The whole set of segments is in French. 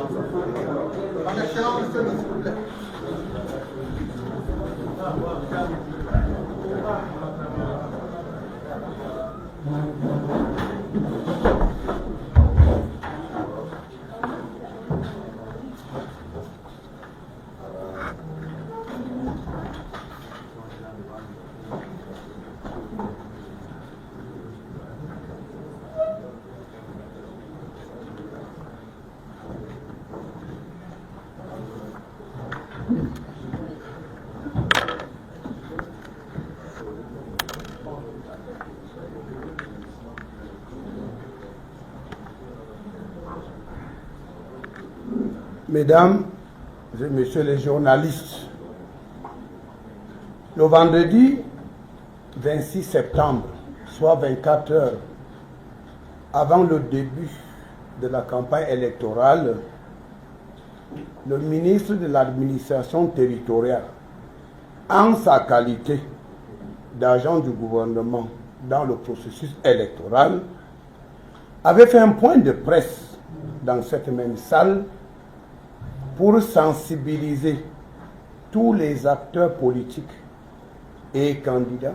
En échéance, s'il vous plaît. Mesdames et messieurs les journalistes, le vendredi 26 septembre, soit 24 heures avant le début de la campagne électorale, le ministre de l'administration territoriale, en sa qualité d'agent du gouvernement dans le processus électoral, avait fait un point de presse dans cette même salle pour sensibiliser tous les acteurs politiques et candidats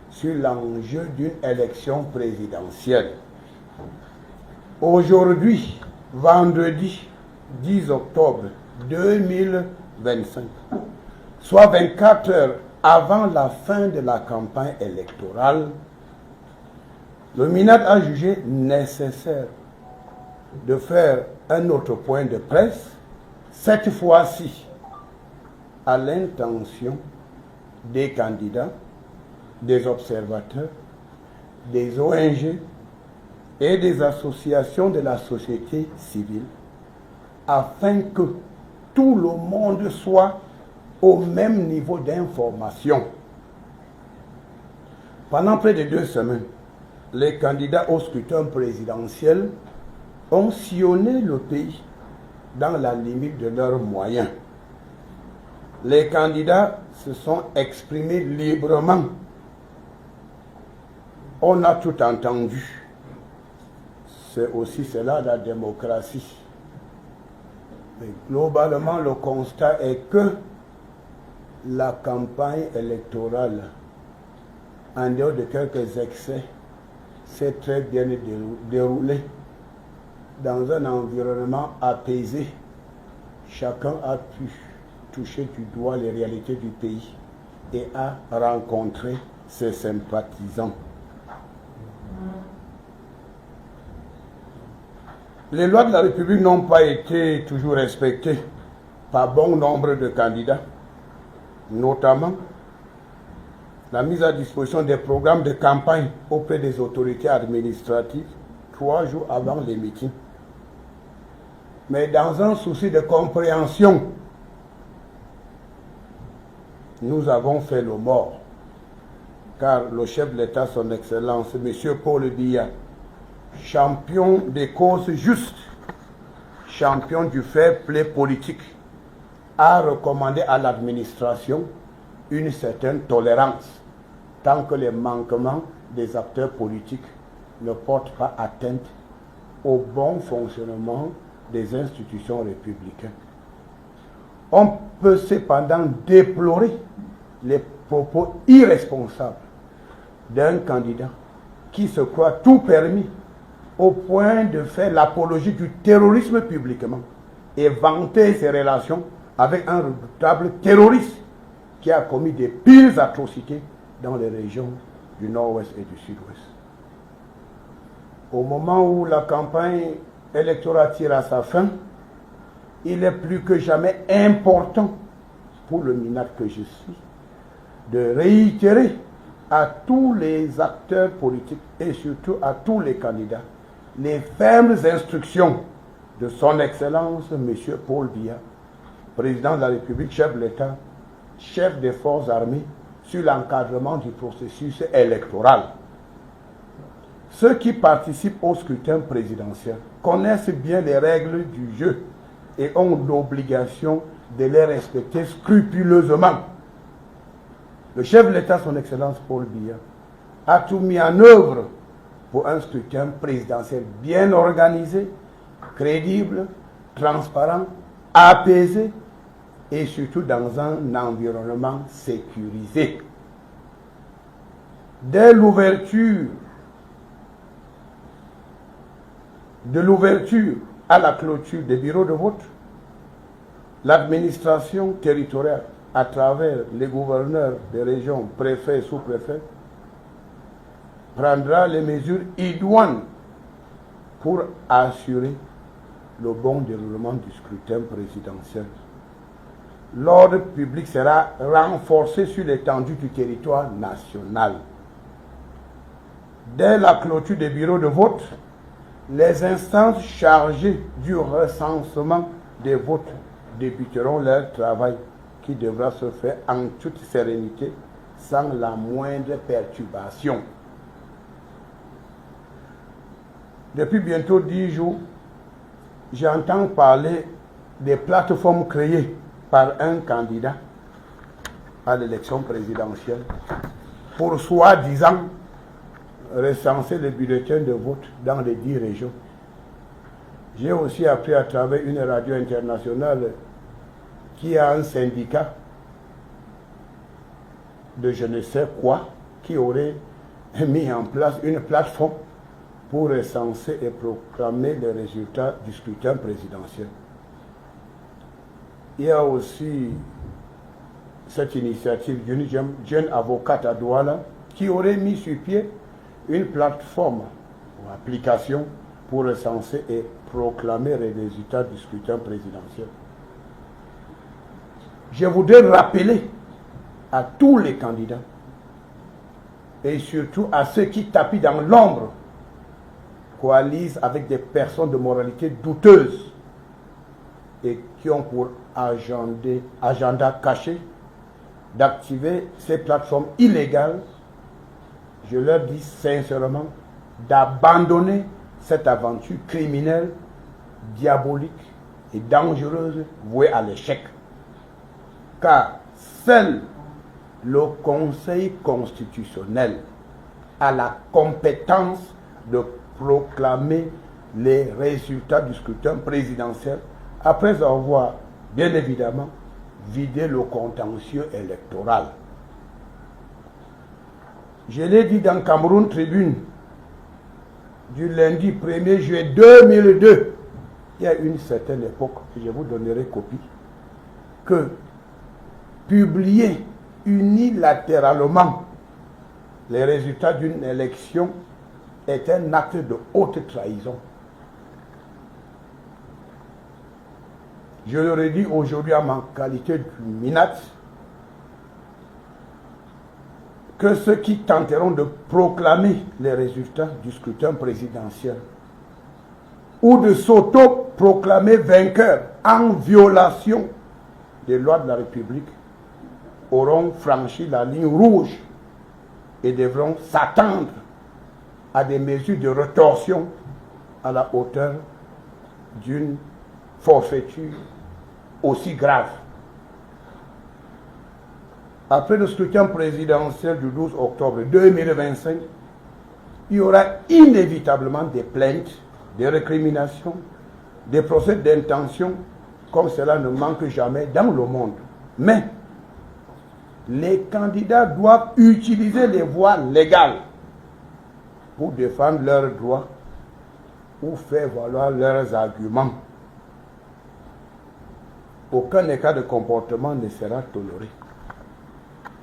sur l'enjeu d'une élection présidentielle. Aujourd'hui, vendredi 10 octobre 2025, soit 24 heures avant la fin de la campagne électorale, le MINAD a jugé nécessaire de faire un autre point de presse, cette fois-ci à l'intention des candidats, des observateurs, des ONG et des associations de la société civile, afin que tout le monde soit au même niveau d'information. Pendant près de 2 semaines, les candidats au scrutin présidentiel ont sillonné le pays dans la limite de leurs moyens. Les candidats se sont exprimés librement. On a tout entendu. C'est aussi cela la démocratie. Mais globalement, le constat est que la campagne électorale, en dehors de quelques excès, s'est très bien déroulée dans un environnement apaisé. Chacun a pu toucher du doigt les réalités du pays et a rencontré ses sympathisants. Les lois de la République n'ont pas été toujours respectées par bon nombre de candidats, notamment la mise à disposition des programmes de campagne auprès des autorités administratives 3 jours avant les meetings. Mais dans un souci de compréhension, nous avons fait le mort, car le chef de l'État, son Excellence, M. Paul Biya, champion des causes justes, champion du fair play politique, a recommandé à l'administration une certaine tolérance, tant que les manquements des acteurs politiques ne portent pas atteinte au bon fonctionnement des institutions républicaines. On peut cependant déplorer les propos irresponsables d'un candidat qui se croit tout permis au point de faire l'apologie du terrorisme publiquement et vanter ses relations avec un redoutable terroriste qui a commis des pires atrocités dans les régions du nord-ouest et du sud-ouest. Au moment où la campagne électorale tire à sa fin, il est plus que jamais important pour le MINAD que je suis de réitérer à tous les acteurs politiques et surtout à tous les candidats les fermes instructions de son Excellence M. Paul Biya, président de la République, chef de l'État, chef des forces armées, sur l'encadrement du processus électoral. Ceux qui participent au scrutin présidentiel connaissent bien les règles du jeu et ont l'obligation de les respecter scrupuleusement. Le chef de l'État, son Excellence Paul Biya, a tout mis en œuvre pour un scrutin présidentiel bien organisé, crédible, transparent, apaisé et surtout dans un environnement sécurisé. Dès l'ouverture à la clôture des bureaux de vote, l'administration territoriale, à travers les gouverneurs des régions, préfets et sous-préfets, prendra les mesures idoines pour assurer le bon déroulement du scrutin présidentiel. L'ordre public sera renforcé sur l'étendue du territoire national. Dès la clôture des bureaux de vote, les instances chargées du recensement des votes débuteront leur travail qui devra se faire en toute sérénité, sans la moindre perturbation. Depuis bientôt 10 jours, j'entends parler des plateformes créées par un candidat à l'élection présidentielle pour soi-disant recenser les bulletins de vote dans les 10 régions. J'ai aussi appris à travers une radio internationale qui a un syndicat de je ne sais quoi qui aurait mis en place une plateforme pour recenser et proclamer les résultats du scrutin présidentiel. Il y a aussi cette initiative d'une jeune avocate à Douala qui aurait mis sur pied une plateforme ou application pour recenser et proclamer les résultats du scrutin présidentiel. Je voudrais rappeler à tous les candidats et surtout à ceux qui tapis dans l'ombre, coalisent avec des personnes de moralité douteuse et qui ont pour agenda caché d'activer ces plateformes illégales. Je leur dis sincèrement d'abandonner cette aventure criminelle, diabolique et dangereuse vouée à l'échec. Car seul le Conseil constitutionnel a la compétence de proclamer les résultats du scrutin présidentiel après avoir, bien évidemment, vidé le contentieux électoral. Je l'ai dit dans Cameroun Tribune du lundi 1er juillet 2002, il y a une certaine époque, je vous donnerai copie, que publier unilatéralement les résultats d'une élection est un acte de haute trahison. Je le redis aujourd'hui à ma qualité de minate, que ceux qui tenteront de proclamer les résultats du scrutin présidentiel ou de s'auto-proclamer vainqueurs en violation des lois de la République auront franchi la ligne rouge et devront s'attendre à des mesures de rétorsion à la hauteur d'une forfaiture aussi grave. Après le scrutin présidentiel du 12 octobre 2025, il y aura inévitablement des plaintes, des récriminations, des procès d'intention, comme cela ne manque jamais dans le monde. Mais les candidats doivent utiliser les voies légales pour défendre leurs droits ou faire valoir leurs arguments. Aucun écart de comportement ne sera toléré.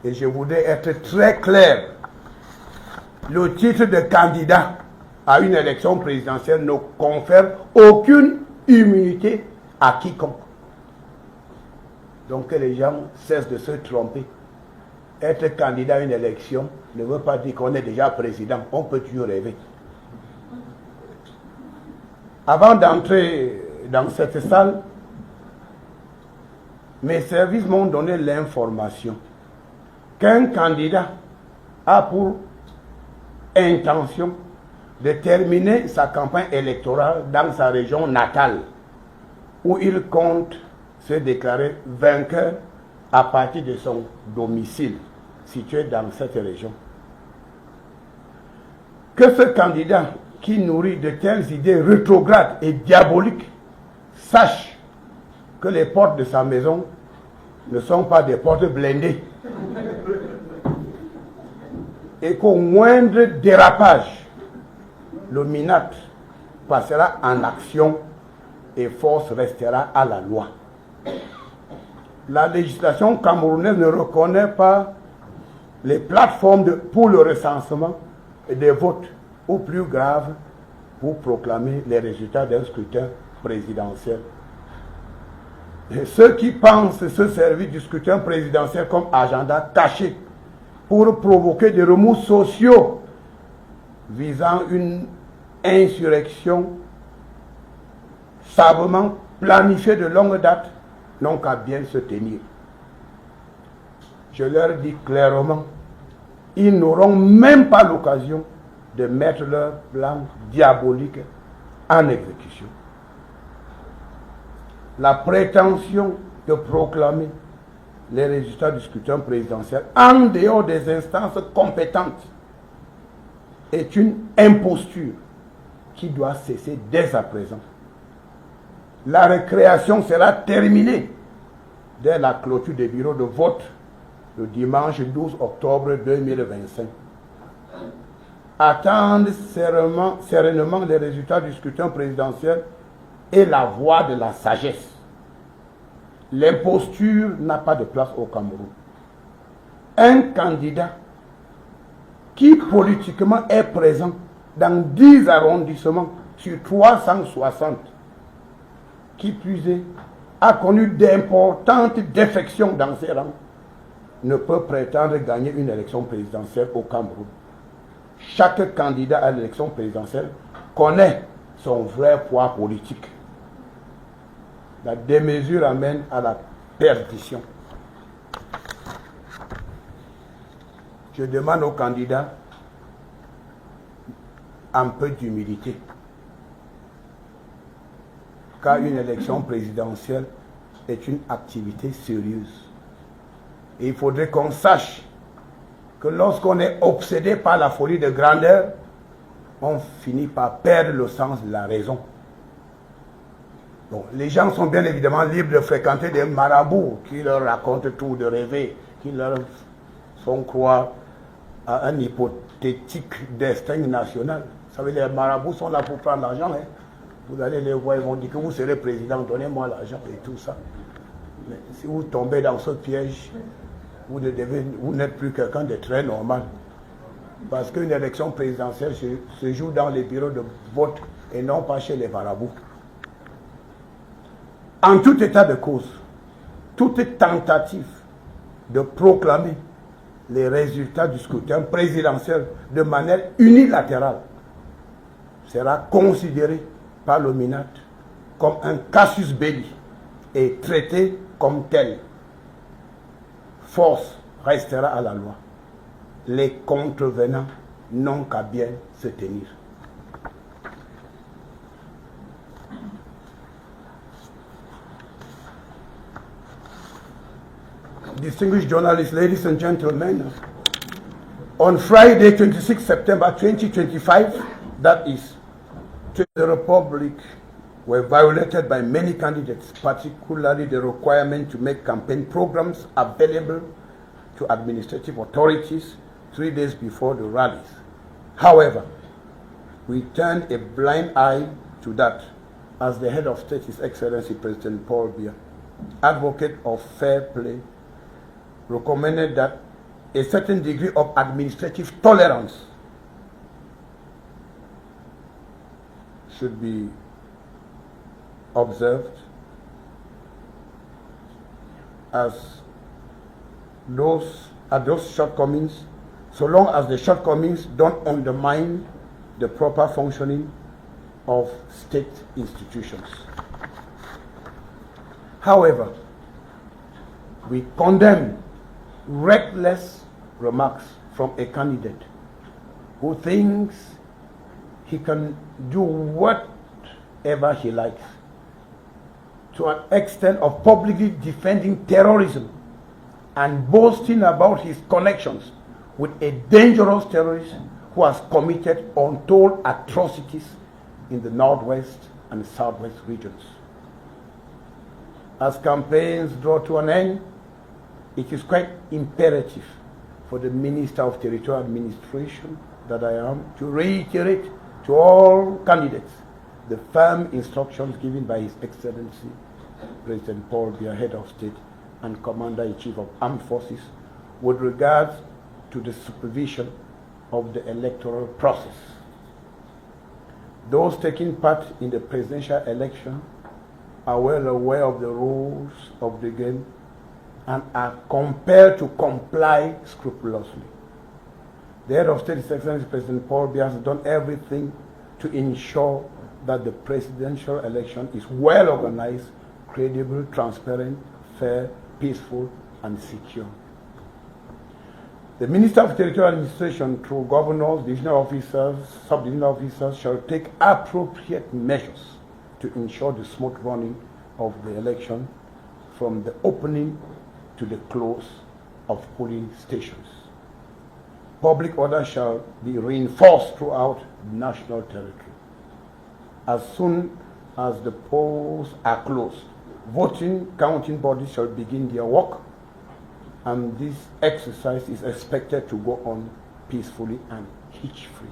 Et je voudrais être très clair. Le titre de candidat à une élection présidentielle ne confère aucune immunité à quiconque. Donc que les gens cessent de se tromper. Être candidat à une élection ne veut pas dire qu'on est déjà président. On peut toujours rêver. Avant d'entrer dans cette salle, mes services m'ont donné l'information qu'un candidat a pour intention de terminer sa campagne électorale dans sa région natale, où il compte se déclarer vainqueur à partir de son domicile situé dans cette région. Que ce candidat qui nourrit de telles idées rétrogrades et diaboliques sache que les portes de sa maison ne sont pas des portes blindées. Et qu'au moindre dérapage, le MINAT passera en action et force restera à la loi. La législation camerounaise ne reconnaît pas les plateformes pour le recensement des votes, ou plus grave, pour proclamer les résultats d'un scrutin présidentiel. Et ceux qui pensent se servir du scrutin présidentiel comme agenda caché pour provoquer des remous sociaux visant une insurrection savamment planifiée de longue date n'ont qu'à bien se tenir. Je leur dis clairement, ils n'auront même pas l'occasion de mettre leur plan diabolique en exécution. La prétention de proclamer les résultats du scrutin présidentiel en dehors des instances compétentes est une imposture qui doit cesser dès à présent. La récréation sera terminée dès la clôture des bureaux de vote le dimanche 12 octobre 2025. Attendre sereinement les résultats du scrutin présidentiel est la voie de la sagesse. L'imposture n'a pas de place au Cameroun. Un candidat qui politiquement est présent dans 10 arrondissements sur 360, qui plus est, a connu d'importantes défections dans ses rangs, ne peut prétendre gagner une élection présidentielle au Cameroun. Chaque candidat à l'élection présidentielle connaît son vrai poids politique. La démesure amène à la perdition. Je demande aux candidats un peu d'humilité. Car une élection présidentielle est une activité sérieuse. Et il faudrait qu'on sache que lorsqu'on est obsédé par la folie de grandeur, on finit par perdre le sens de la raison. Bon, les gens sont bien évidemment libres de fréquenter des marabouts qui leur racontent tout, de rêver, qui leur font croire à un hypothétique destin national. Vous savez, les marabouts sont là pour prendre l'argent. Hein. Vous allez les voir, ils vont dire que vous serez président, donnez-moi l'argent et tout ça. Mais si vous tombez dans ce piège, vous n'êtes plus quelqu'un de très normal. Parce qu'une élection présidentielle se joue dans les bureaux de vote et non pas chez les marabouts. En tout état de cause, toute tentative de proclamer les résultats du scrutin présidentiel de manière unilatérale sera considérée par le MINAT comme un casus belli et traité comme tel. Force restera à la loi. Les contrevenants n'ont qu'à bien se tenir. Distinguished journalists, ladies and gentlemen, on Friday, 26 September 2025, that is, the Republic were violated by many candidates, particularly the requirement to make campaign programs available to administrative authorities 3 days before the rallies. However, we turned a blind eye to that as the head of state, His Excellency President Paul Biya, advocate of fair play, recommended that a certain degree of administrative tolerance should be observed as those shortcomings, so long as the shortcomings don't undermine the proper functioning of state institutions. However, we condemn reckless remarks from a candidate who thinks he can do whatever he likes, to an extent of publicly defending terrorism and boasting about his connections with a dangerous terrorist who has committed untold atrocities in the northwest and southwest regions. As campaigns draw to an end, it is quite imperative for the Minister of Territorial Administration, that I am, to reiterate to all candidates the firm instructions given by His Excellency President Paul Biya, Head of State and Commander-in-Chief of Armed Forces, with regards to the supervision of the electoral process. Those taking part in the presidential election are well aware of the rules of the game and are compelled to comply scrupulously. The Head of State, His Excellency President Paul Biya, has done everything to ensure that the presidential election is well organized, credible, transparent, fair, peaceful, and secure. The Minister of Territorial Administration, through governors, divisional officers, sub-divisional officers, shall take appropriate measures to ensure the smooth running of the election from the opening to the close of polling stations. Public order shall be reinforced throughout the national territory. As soon as the polls are closed, voting counting bodies shall begin their work, and this exercise is expected to go on peacefully and hitch-free.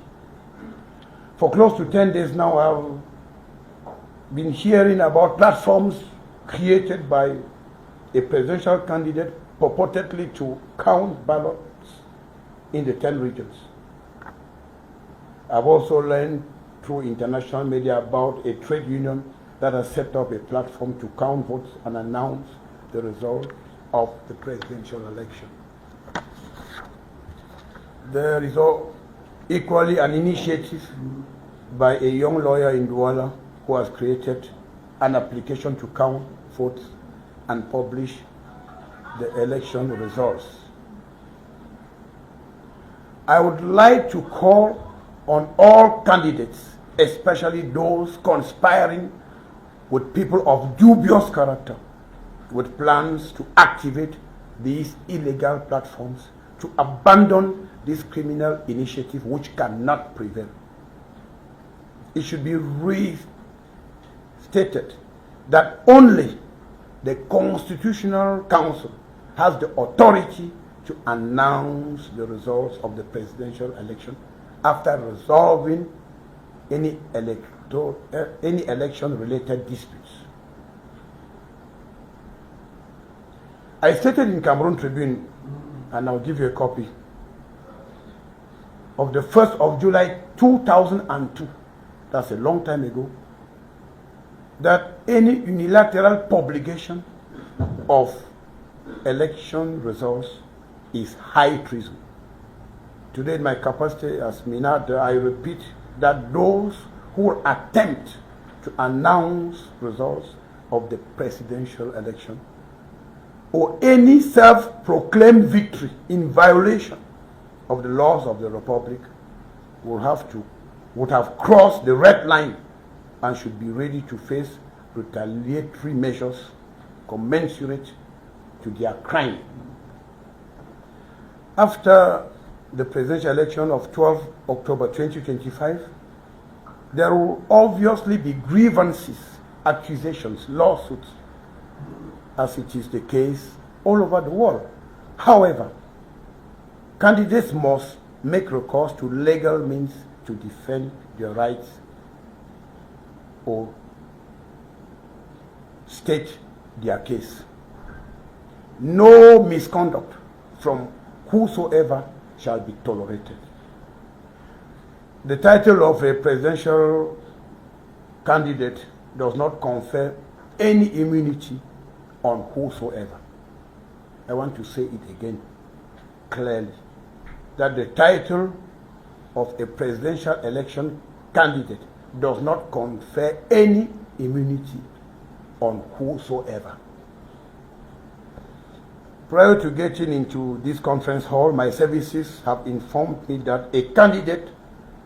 For close to 10 days now, I've been hearing about platforms created by a presidential candidate purportedly to count ballots in the 10 regions. I've also learned through international media about a trade union that has set up a platform to count votes and announce the result of the presidential election. There is equally an initiative by a young lawyer in Douala who has created an application to count votes and publish the election results. I would like to call on all candidates, especially those conspiring with people of dubious character, with plans to activate these illegal platforms, to abandon this criminal initiative which cannot prevail. It should be restated that only the Constitutional Council has the authority to announce the results of the presidential election after resolving any election-related disputes. I stated in Cameroon Tribune, and I'll give you a copy, of the 1st of July 2002, that's a long time ago, that any unilateral publication of election results is high treason. Today, in my capacity as Minad, I repeat that those who attempt to announce results of the presidential election or any self-proclaimed victory in violation of the laws of the Republic would have crossed the red line and should be ready to face retaliatory measures commensurate to their crime. After the presidential election of 12 October 2025, there will obviously be grievances, accusations, lawsuits, as it is the case all over the world. However, candidates must make recourse to legal means to defend their rights or state their case. No misconduct from whosoever shall be tolerated. The title of a presidential candidate does not confer any immunity on whosoever. I want to say it again clearly, that the title of a presidential election candidate does not confer any immunity on whosoever. Prior to getting into this conference hall, my services have informed me that a candidate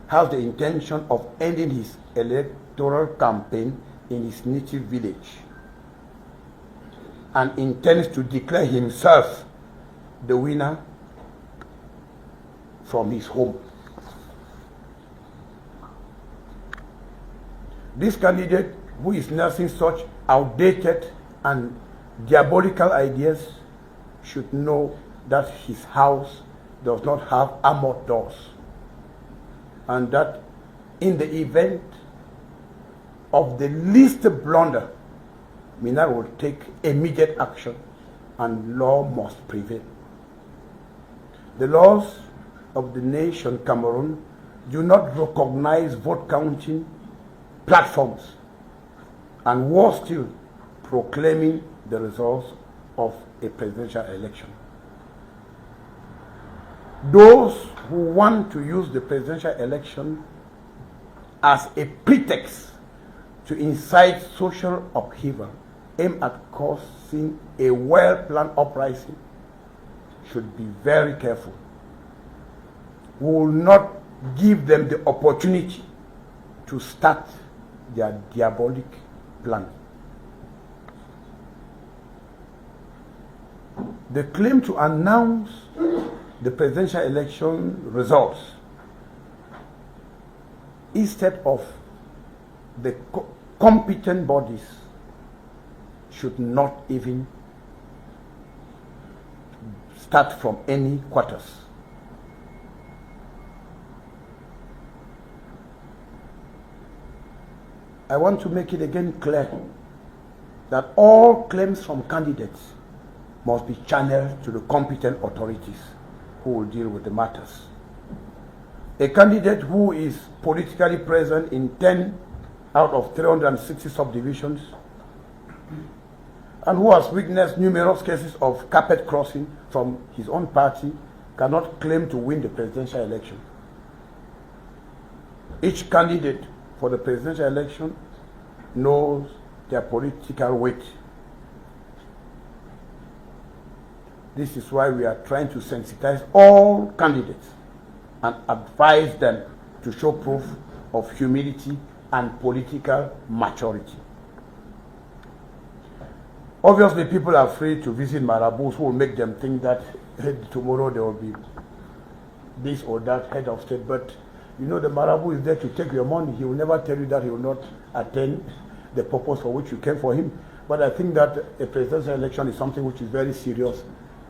has the intention of ending his electoral campaign in his native village and intends to declare himself the winner from his home. This candidate, who is nursing such outdated and diabolical ideas should know that his house does not have armored doors, and that in the event of the least blunder, Mina will take immediate action and law must prevail. The laws of the nation Cameroon do not recognize vote counting platforms, and worse still, proclaiming the results of a presidential election. Those who want to use the presidential election as a pretext to incite social upheaval, aim at causing a well-planned uprising, should be very careful. We will not give them the opportunity to start their diabolic plan. The claim to announce the presidential election results instead of the competent bodies should not even start from any quarters. I want to make it again clear that all claims from candidates must be channeled to the competent authorities who will deal with the matters. A candidate who is politically present in 10 out of 360 subdivisions and who has witnessed numerous cases of carpet crossing from his own party cannot claim to win the presidential election. Each candidate for the presidential election knows their political weight. This is why we are trying to sensitize all candidates and advise them to show proof of humility and political maturity. Obviously, people are free to visit marabouts who will make them think that tomorrow there will be this or that head of state, but you know the marabout is there to take your money. He will never tell you that he will not attain the purpose for which you came for him. But I think that a presidential election is something which is very serious.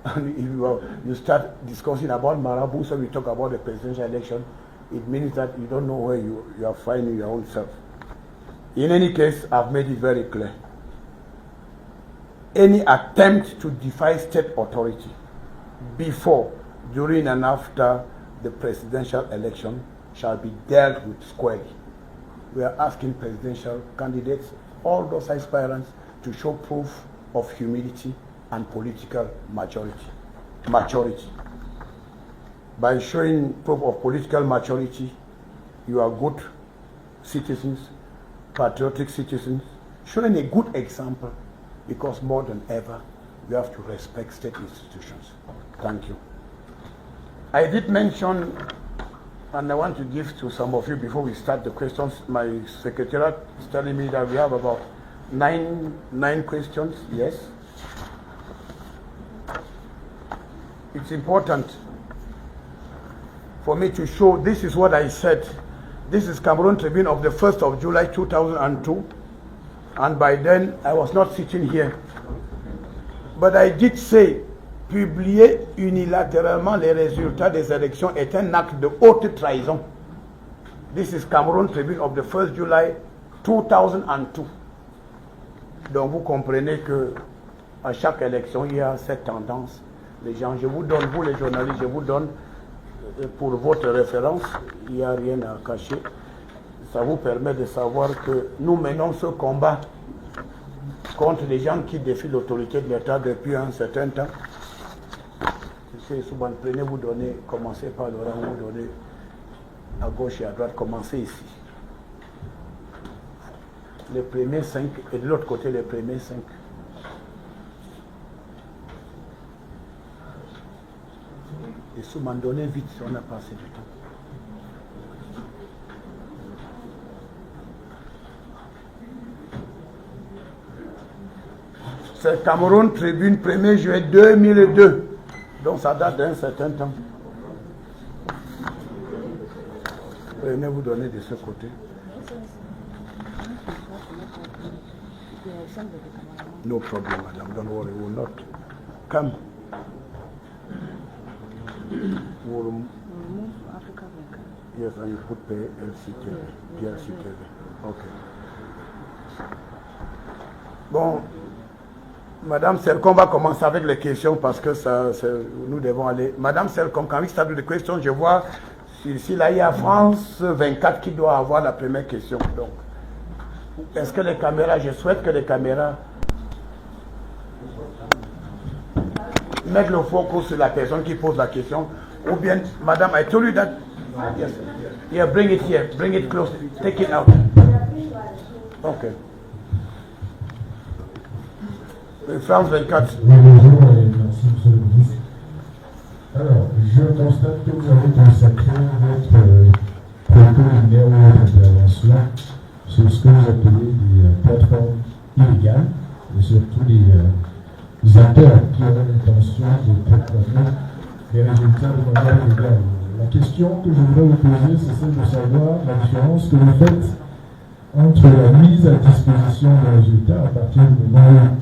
And if you start discussing about marabouts when we talk about the presidential election, it means that you don't know where you are finding your own self. In any case, I've made it very clear. Any attempt to defy state authority before, during, and after the presidential election shall be dealt with squarely. We are asking presidential candidates, all those aspirants, to show proof of humility and political maturity. By showing proof of political maturity, you are good citizens, patriotic citizens, showing a good example, because more than ever, we have to respect state institutions. Thank you. I did mention, and I want to give to some of you before we start the questions, my secretariat is telling me that we have about nine questions. Yes. It's important for me to show, this is what I said. This is Cameroon Tribune of the 1st of July 2002. And by then, I was not sitting here. But I did say, publier unilatéralement les résultats des élections est un acte de haute trahison. This is Cameroon Tribune of the 1st July 2002. Donc vous comprenez que à chaque élection, il y a cette tendance. Les gens, je vous donne, vous les journalistes, je vous donne pour votre référence, il n'y a rien à cacher. Ça vous permet de savoir que nous menons ce combat contre les gens qui défient l'autorité de l'État depuis un certain temps. Souvent, prenez, vous donnez, commencez par le rang, vous donnez à gauche et à droite, commencez ici. Les premiers 5 et de l'autre côté les premiers 5. Et souvent, donnez vite, on a passé du temps. C'est Cameroun Tribune, 1er juillet 2002. Donc ça date d'un certain temps. Prenez, vous donner de ce côté. No problem, madam. Don't worry, we will not. Come. We'll remove Africa Bank. Yes, and you put PLCTV. PLCTV. Ok. Bon, Madame Selcom va commencer avec les questions parce que nous devons aller. Madame Selcom, quand il s'agit de questions, je vois s'il y a France 24 qui doit avoir la première question. Donc, est-ce que les caméras, je souhaite que les caméras mettent le focus sur la personne qui pose la question. Ou bien, Madame, I told you that. Yes. Yeah, bring it here. Bring it close. Take it out. Okay. France 24. Oui, bonjour et merci, monsieur le ministre. Alors, je constate que vous avez consacré votre propos liminaire ou votre intervention sur ce que vous appelez des plateformes illégales et surtout les acteurs qui auraient l'intention de proclamer des résultats de manière illégale. La question que je voudrais vous poser, c'est celle de savoir la différence que vous faites entre la mise à disposition des résultats à partir du moment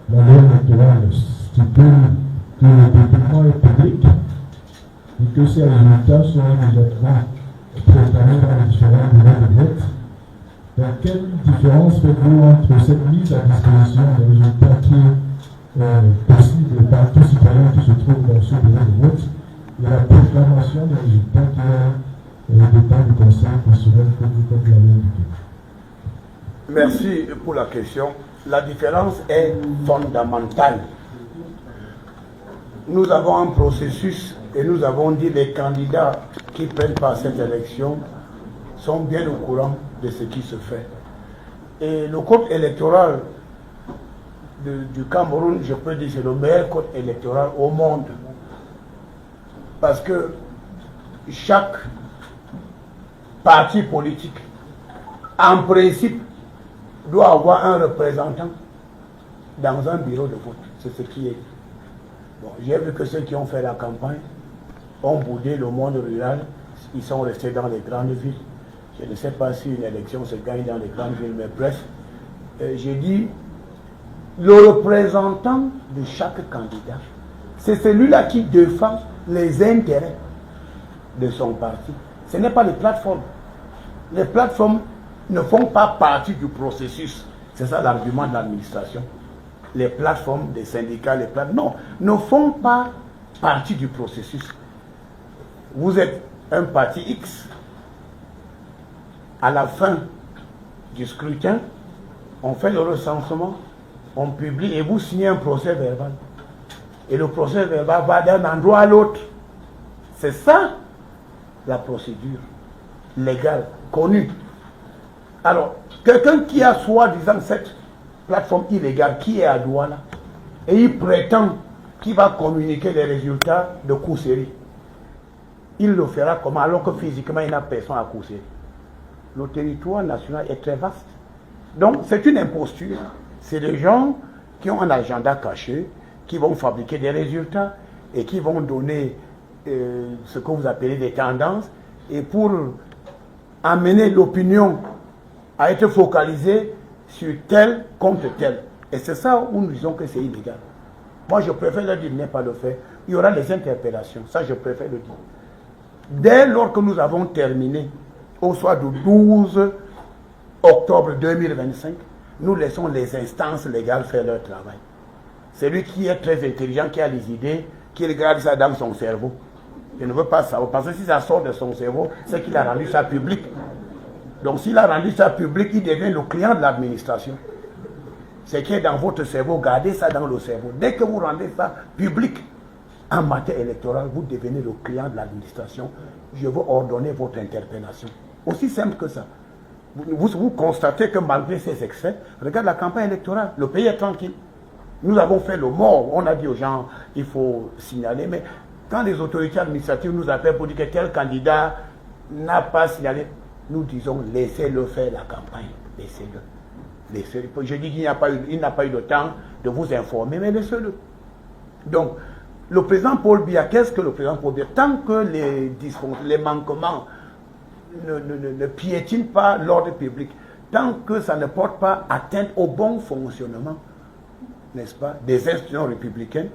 où la loi électorale stipule que le document est public et que ces résultats sont immédiatement proclamés dans les différents bureaux de vote. Donc, quelle différence faites-vous entre cette mise à disposition des résultats qui est possible par tout citoyen qui se trouve dans ce bureau de vote et la proclamation des résultats qui est dépend du Conseil constitutionnel comme vous l'avez indiqué? Merci pour la question. La différence est fondamentale. Nous avons un processus et nous avons dit les candidats qui prennent part à cette élection sont bien au courant de ce qui se fait. Et le code électoral du Cameroun, je peux dire, c'est le meilleur code électoral au monde. Parce que chaque parti politique, en principe, doit avoir un représentant dans un bureau de vote. C'est ce qui est. Bon, j'ai vu que ceux qui ont fait la campagne ont boudé le monde rural. Ils sont restés dans les grandes villes. Je ne sais pas si une élection se gagne dans les grandes villes, mais bref. J'ai dit, le représentant de chaque candidat, c'est celui-là qui défend les intérêts de son parti. Ce n'est pas les plateformes. Les plateformes ne font pas partie du processus. C'est ça l'argument de l'administration. Les plateformes des syndicats, non, ne font pas partie du processus. Vous êtes un parti X. À la fin du scrutin, on fait le recensement, on publie et vous signez un procès verbal. Et le procès verbal va d'un endroit à l'autre. C'est ça la procédure légale, connue. Alors, quelqu'un qui a soi-disant cette plateforme illégale, qui est à Douala, et il prétend qu'il va communiquer les résultats de Kousséri, il le fera comment alors que physiquement il n'a personne à Kousséri? Le territoire national est très vaste. Donc, c'est une imposture. C'est des gens qui ont un agenda caché, qui vont fabriquer des résultats et qui vont donner ce que vous appelez des tendances, et pour amener l'opinion à être focalisée sur tel contre tel. Et c'est ça où nous disons que c'est illégal. Moi, je préfère le dire, n'est pas le fait. Il y aura des interpellations. Ça, je préfère le dire. Dès lors que nous avons terminé, au soir du 12 octobre 2025, nous laissons les instances légales faire leur travail. Celui qui est très intelligent, qui a les idées, qui regarde ça dans son cerveau, il ne veut pas savoir. Parce que si ça sort de son cerveau, c'est qu'il a rendu ça public. Donc s'il a rendu ça public, il devient le client de l'administration. Ce qui est dans votre cerveau, gardez ça dans le cerveau. Dès que vous rendez ça public, en matière électorale, vous devenez le client de l'administration. Je veux ordonner votre interpellation. Aussi simple que ça. Vous constatez que malgré ces excès, regarde la campagne électorale, le pays est tranquille. Nous avons fait le mort. On a dit aux gens, il faut signaler. Mais quand les autorités administratives nous appellent pour dire que tel candidat n'a pas signalé, nous disons, laissez-le faire la campagne. Laissez-le. Laissez-le. Je dis qu'il n'a pas eu le temps de vous informer, mais laissez-le. Donc, le président Paul Biya, qu'est-ce que le président Paul Biya? Tant que les manquements ne piétinent pas l'ordre public, tant que ça ne porte pas atteinte au bon fonctionnement, n'est-ce pas, des institutions républicaines,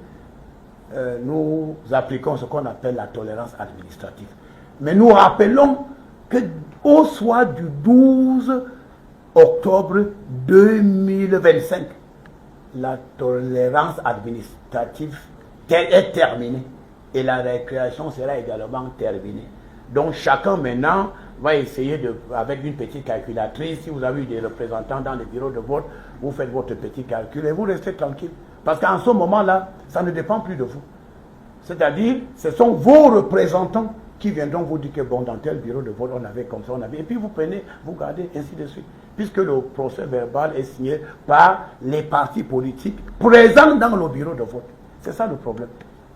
nous appliquons ce qu'on appelle la tolérance administrative. Mais nous rappelons qu'au soir du 12 octobre 2025, la tolérance administrative est terminée et la récréation sera également terminée. Donc chacun maintenant va essayer avec une petite calculatrice, si vous avez eu des représentants dans les bureaux de vote, vous faites votre petit calcul et vous restez tranquille. Parce qu'en ce moment-là, ça ne dépend plus de vous. C'est-à-dire, ce sont vos représentants qui viendront vous dire que bon, dans tel bureau de vote, on avait comme ça, on avait. Et puis vous prenez, vous gardez, ainsi de suite. Puisque le procès verbal est signé par les partis politiques présents dans le bureau de vote. C'est ça le problème.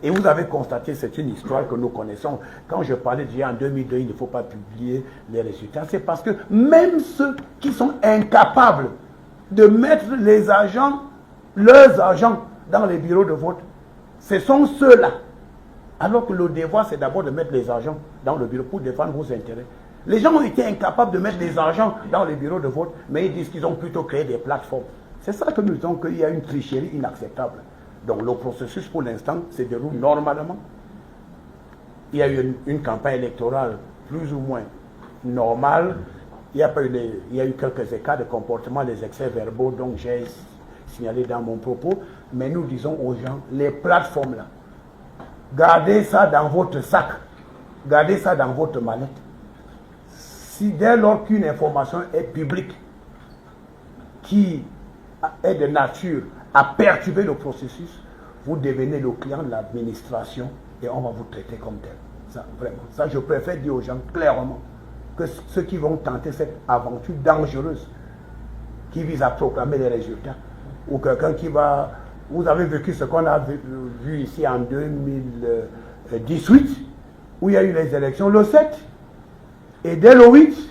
Et vous avez constaté, c'est une histoire que nous connaissons. Quand je parlais déjà en 2002, il ne faut pas publier les résultats. C'est parce que même ceux qui sont incapables de mettre les agents, leurs agents dans les bureaux de vote, ce sont ceux-là. Alors que le devoir, c'est d'abord de mettre les agents dans le bureau pour défendre vos intérêts. Les gens ont été incapables de mettre des agents dans les bureaux de vote, mais ils disent qu'ils ont plutôt créé des plateformes. C'est ça que nous disons qu'il y a une tricherie inacceptable. Donc le processus pour l'instant se déroule normalement. Il y a eu une campagne électorale plus ou moins normale. Il y a eu quelques écarts de comportement, des excès verbaux, donc j'ai signalé dans mon propos. Mais nous disons aux gens, les plateformes là, gardez ça dans votre sac, gardez ça dans votre mallette. Si dès lors qu'une information est publique, qui est de nature à perturber le processus, vous devenez le client de l'administration et on va vous traiter comme tel. Ça, vraiment. Ça, je préfère dire aux gens clairement que ceux qui vont tenter cette aventure dangereuse, qui vise à proclamer les résultats, ou quelqu'un qui va... Vous avez vécu ce qu'on a vu ici en 2018, où il y a eu les élections le 7. Et dès le 8,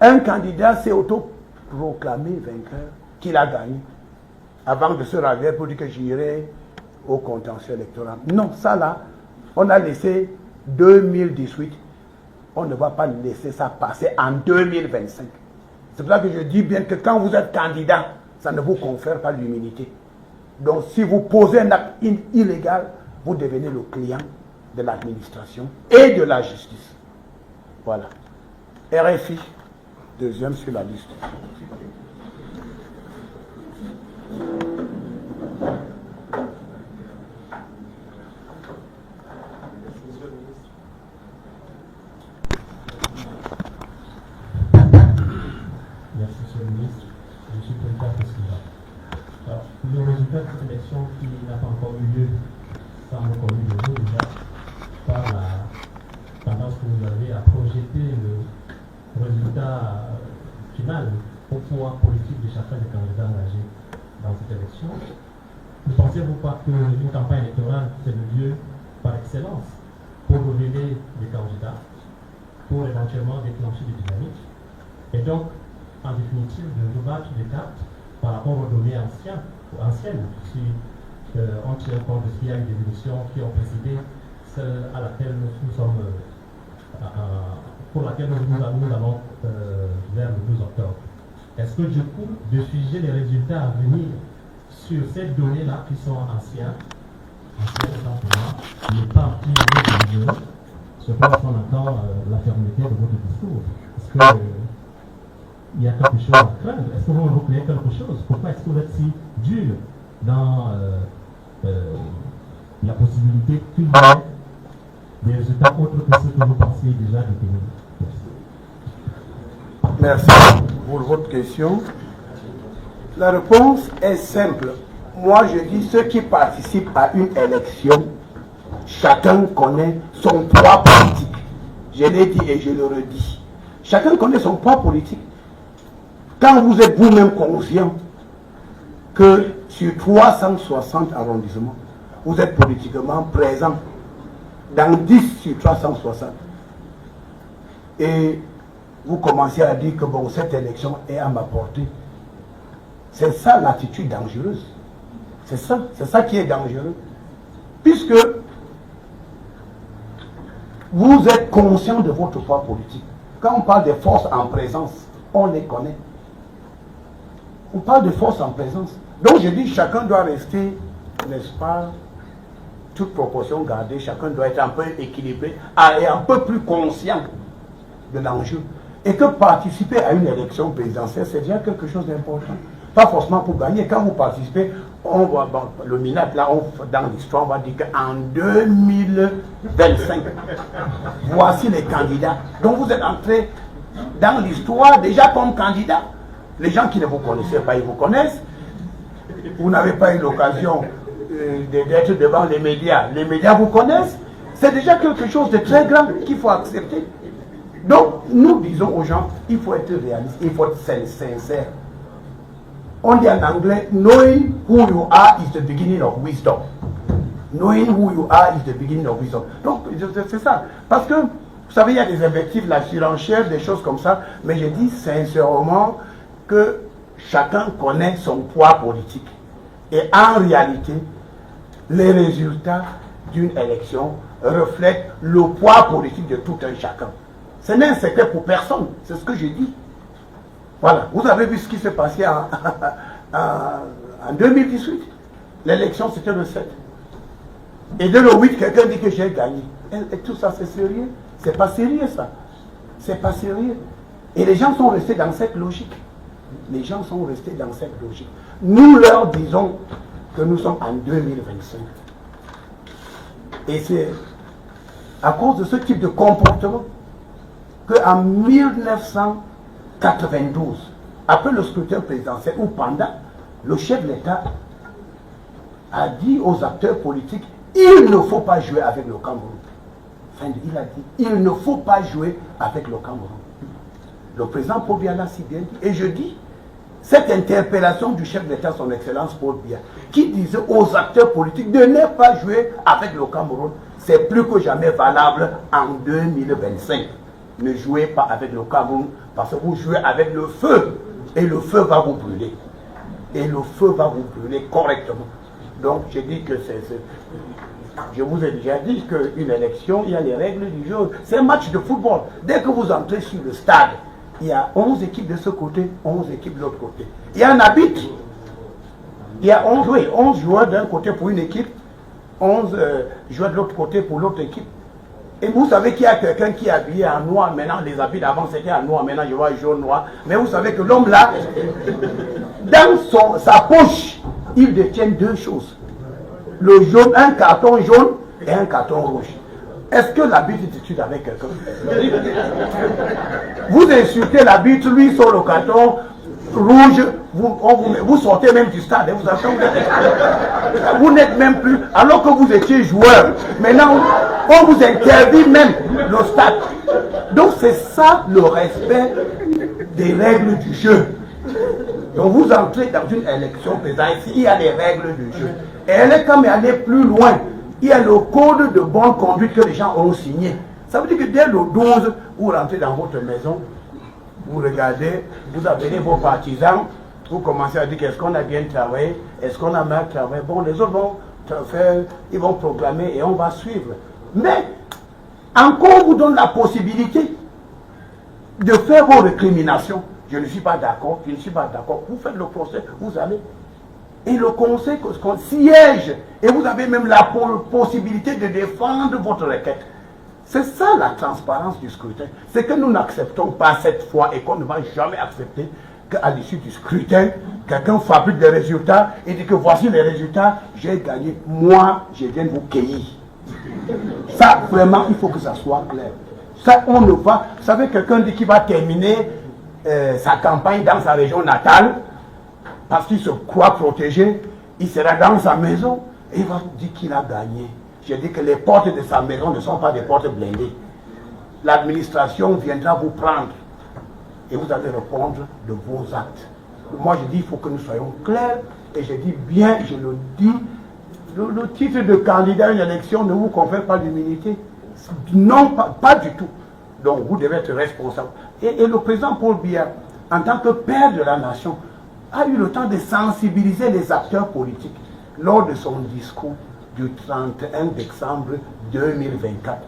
un candidat s'est auto-proclamé vainqueur, qu'il a gagné, avant de se ravier pour dire que j'irai au contentieux électoral. Non, ça là, on a laissé 2018. On ne va pas laisser ça passer en 2025. C'est pour ça que je dis bien que quand vous êtes candidat, ça ne vous confère pas l'immunité. Donc si vous posez un acte illégal, vous devenez le client de l'administration et de la justice. Voilà. RFI, deuxième sur la liste. Merci, Monsieur le ministre. Je suis président de Président. Alors, le résultat de cette élection qui n'a pas encore eu lieu semble connu de vous déjà par la tendance que vous avez à projeter le résultat final au pouvoir politique de chacun des candidats engagés dans cette élection. Ne pensez-vous pas que une campagne électorale, c'est le lieu par excellence pour révéler les candidats, pour éventuellement déclencher des dynamiques, et donc, en définitive, de rebattre les cartes par rapport aux données anciennes, si on tient compte de ce qu'il y a eu des élections qui ont précédé celle à laquelle nous sommes, pour laquelle nous allons vers le 12 octobre. Est-ce que du coup, de figer les résultats à venir sur ces données-là qui sont anciennes étant pour moi, n'est pas plus dangereux, cependant qu'on entend la fermeté de votre discours? Est-ce que il y a quelque chose à craindre? Est-ce que vous recréez quelque chose? Pourquoi est-ce que vous êtes si dur dans la possibilité qu'il y ait des résultats autres que ceux que vous pensiez déjà détenir? Merci pour votre question. La réponse est simple. Moi, je dis ceux qui participent à une élection, chacun connaît son poids politique. Je l'ai dit et je le redis. Chacun connaît son poids politique. Quand vous êtes vous-même conscient que sur 360 arrondissements, vous êtes politiquement présent dans 10 sur 360, et vous commencez à dire que bon, cette élection est à ma portée, c'est ça l'attitude dangereuse. C'est ça qui est dangereux. Puisque vous êtes conscient de votre poids politique. Quand on parle des forces en présence, on les connaît. On parle de force en présence. Donc je dis, chacun doit rester, n'est-ce pas, toute proportion gardée, chacun doit être un peu équilibré et un peu plus conscient de l'enjeu. Et que participer à une élection présidentielle, c'est déjà quelque chose d'important. Pas forcément pour gagner. Quand vous participez, on voit, bon, le MINAT, là, dans l'histoire, on va dire qu'en 2025, voici les candidats. Donc vous êtes entré dans l'histoire déjà comme candidat. Les gens qui ne vous connaissaient pas, ils vous connaissent. Vous n'avez pas eu l'occasion d'être devant les médias vous connaissent. C'est déjà quelque chose de très grand qu'il faut accepter. Donc, nous disons aux gens, il faut être réaliste, il faut être sincère. On dit en anglais, knowing who you are is the beginning of wisdom. Knowing who you are is the beginning of wisdom. Donc, c'est ça. Parce que, vous savez, il y a des invectives, la surenchère, des choses comme ça, mais je dis sincèrement que chacun connaît son poids politique. Et en réalité, les résultats d'une élection reflètent le poids politique de tout un chacun. Ce n'est un secret pour personne, c'est ce que je dis. Voilà, vous avez vu ce qui s'est passé en 2018. L'élection, c'était le 7. Et dès le 8, quelqu'un dit que j'ai gagné. Et tout ça, c'est sérieux? C'est pas sérieux, ça. C'est pas sérieux. Et les gens sont restés dans cette logique. Les gens sont restés dans cette logique. Nous leur disons que nous sommes en 2025. Et c'est à cause de ce type de comportement qu'en 1992, après le scrutin présidentiel ou pendant, le chef de l'État a dit aux acteurs politiques, il ne faut pas jouer avec le Cameroun. Enfin, il a dit, il ne faut pas jouer avec le Cameroun. Le président Paul Biya l'a si bien dit. Et je dis, cette interpellation du chef d'État, son Excellence Paul Biya, qui disait aux acteurs politiques de ne pas jouer avec le Cameroun, c'est plus que jamais valable en 2025. Ne jouez pas avec le Cameroun parce que vous jouez avec le feu. Et le feu va vous brûler. Et le feu va vous brûler correctement. Donc je dis que je vous ai déjà dit qu'une élection, il y a les règles du jeu. C'est un match de football. Dès que vous entrez sur le stade, il y a 11 équipes de ce côté, 11 équipes de l'autre côté. Il y a un arbitre. Il y a 11 joueurs d'un côté pour une équipe, 11 joueurs de l'autre côté pour l'autre équipe. Et vous savez qu'il y a quelqu'un qui est habillé en noir, maintenant les habits d'avant c'était en noir, maintenant je vois jaune, noir. Mais vous savez que l'homme là, dans sa poche, il détient deux choses. Le jaune, un carton jaune et un carton rouge. Est-ce que l'arbitre discute avec quelqu'un? Vous insultez l'arbitre, lui sur le carton rouge, vous sortez même du stade, vous attendez. Vous n'êtes même plus, alors que vous étiez joueur. Maintenant, on vous interdit même le stade. Donc c'est ça le respect des règles du jeu. Donc vous entrez dans une élection présidentielle, il y a les règles du jeu. Et elle est quand même allée plus loin. Il y a le code de bonne conduite que les gens ont signé. Ça veut dire que dès le 12, vous rentrez dans votre maison, vous regardez, vous appelez vos partisans, vous commencez à dire est-ce qu'on a bien travaillé, est-ce qu'on a mal travaillé. Bon, les autres vont faire, ils vont proclamer et on va suivre. Mais, encore on vous donne la possibilité de faire vos récriminations. Je ne suis pas d'accord, je ne suis pas d'accord. Vous faites le procès, vous allez. Et le conseil siège. Et vous avez même la possibilité de défendre votre requête. C'est ça la transparence du scrutin. C'est que nous n'acceptons pas cette fois et qu'on ne va jamais accepter qu'à l'issue du scrutin, quelqu'un fabrique des résultats et dit que voici les résultats, j'ai gagné. Moi, je viens vous cueillir. Ça, vraiment, il faut que ça soit clair. Ça, on ne va... Vous savez, quelqu'un dit qu'il va terminer sa campagne dans sa région natale parce qu'il se croit protégé. Il sera dans sa maison et il va dire qu'il a gagné. Je dis que les portes de sa maison ne sont pas des portes blindées. L'administration viendra vous prendre et vous allez répondre de vos actes. Moi, je dis il faut que nous soyons clairs et je dis bien, je le dis, le titre de candidat à une élection ne vous confère pas d'immunité. Non, pas du tout. Donc, vous devez être responsable. Et le président Paul Biya, en tant que père de la nation, a eu le temps de sensibiliser les acteurs politiques lors de son discours du 31 décembre 2024.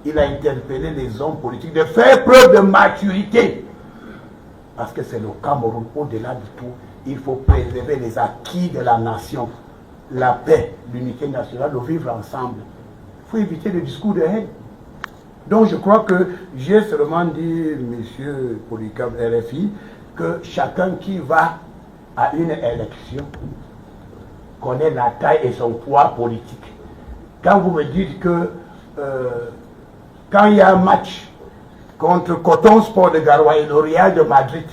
Il a interpellé les hommes politiques de faire preuve de maturité. parce que c'est le Cameroun, au-delà de tout, il faut préserver les acquis de la nation, la paix, l'unité nationale, le vivre ensemble. Il faut éviter le discours de haine. Donc je crois que j'ai seulement dit, M. Polycam RFI, que chacun qui va à une élection connaît la taille et son poids politique. Quand vous me dites que quand il y a un match contre Coton Sport de Garoua et le Real de Madrid,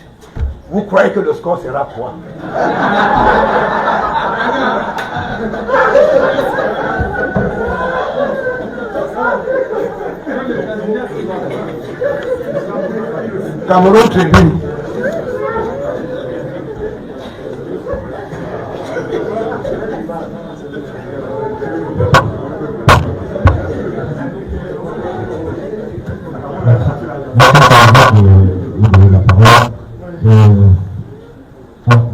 vous croyez que le score sera quoi? Cameroun Tribune. La parole.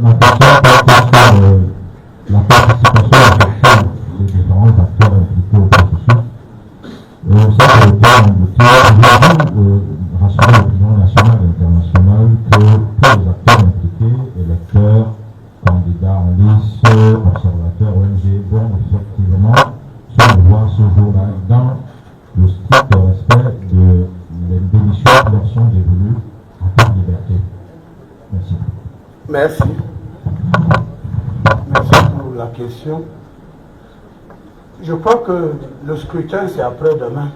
Ma question porte sur la participation des différents acteurs impliqués au processus. Ça, c'est le terme de tir. Rassurer l'opinion nationale et internationale que tous les acteurs impliqués, électeurs, candidats en lice, observateurs, ONG, vont effectivement se voir ce jour-là dans le strict respect de les démissions qui leur sont dévolues en toute liberté. Merci. Merci. Merci pour la question. Je crois que le scrutin, c'est après-demain.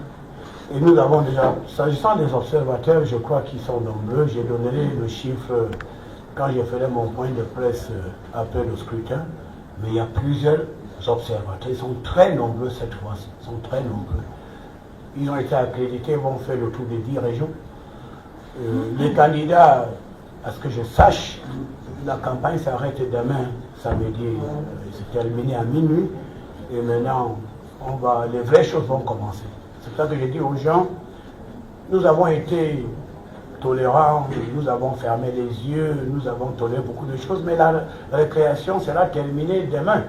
Et nous avons déjà, s'agissant des observateurs, je crois qu'ils sont nombreux. J'ai donné le chiffre quand j'ai fait mon point de presse après le scrutin. Mais il y a plusieurs observateurs. Ils sont très nombreux cette fois-ci. Ils sont très nombreux. Ils ont été accrédités, vont faire le tour des 10 régions. Les candidats, à ce que je sache, la campagne s'arrête demain, samedi, c'est terminé à minuit. Et maintenant, les vraies choses vont commencer. C'est ça que j'ai dit aux gens, nous avons été tolérants, nous avons fermé les yeux, nous avons toléré beaucoup de choses, mais la récréation sera terminée demain.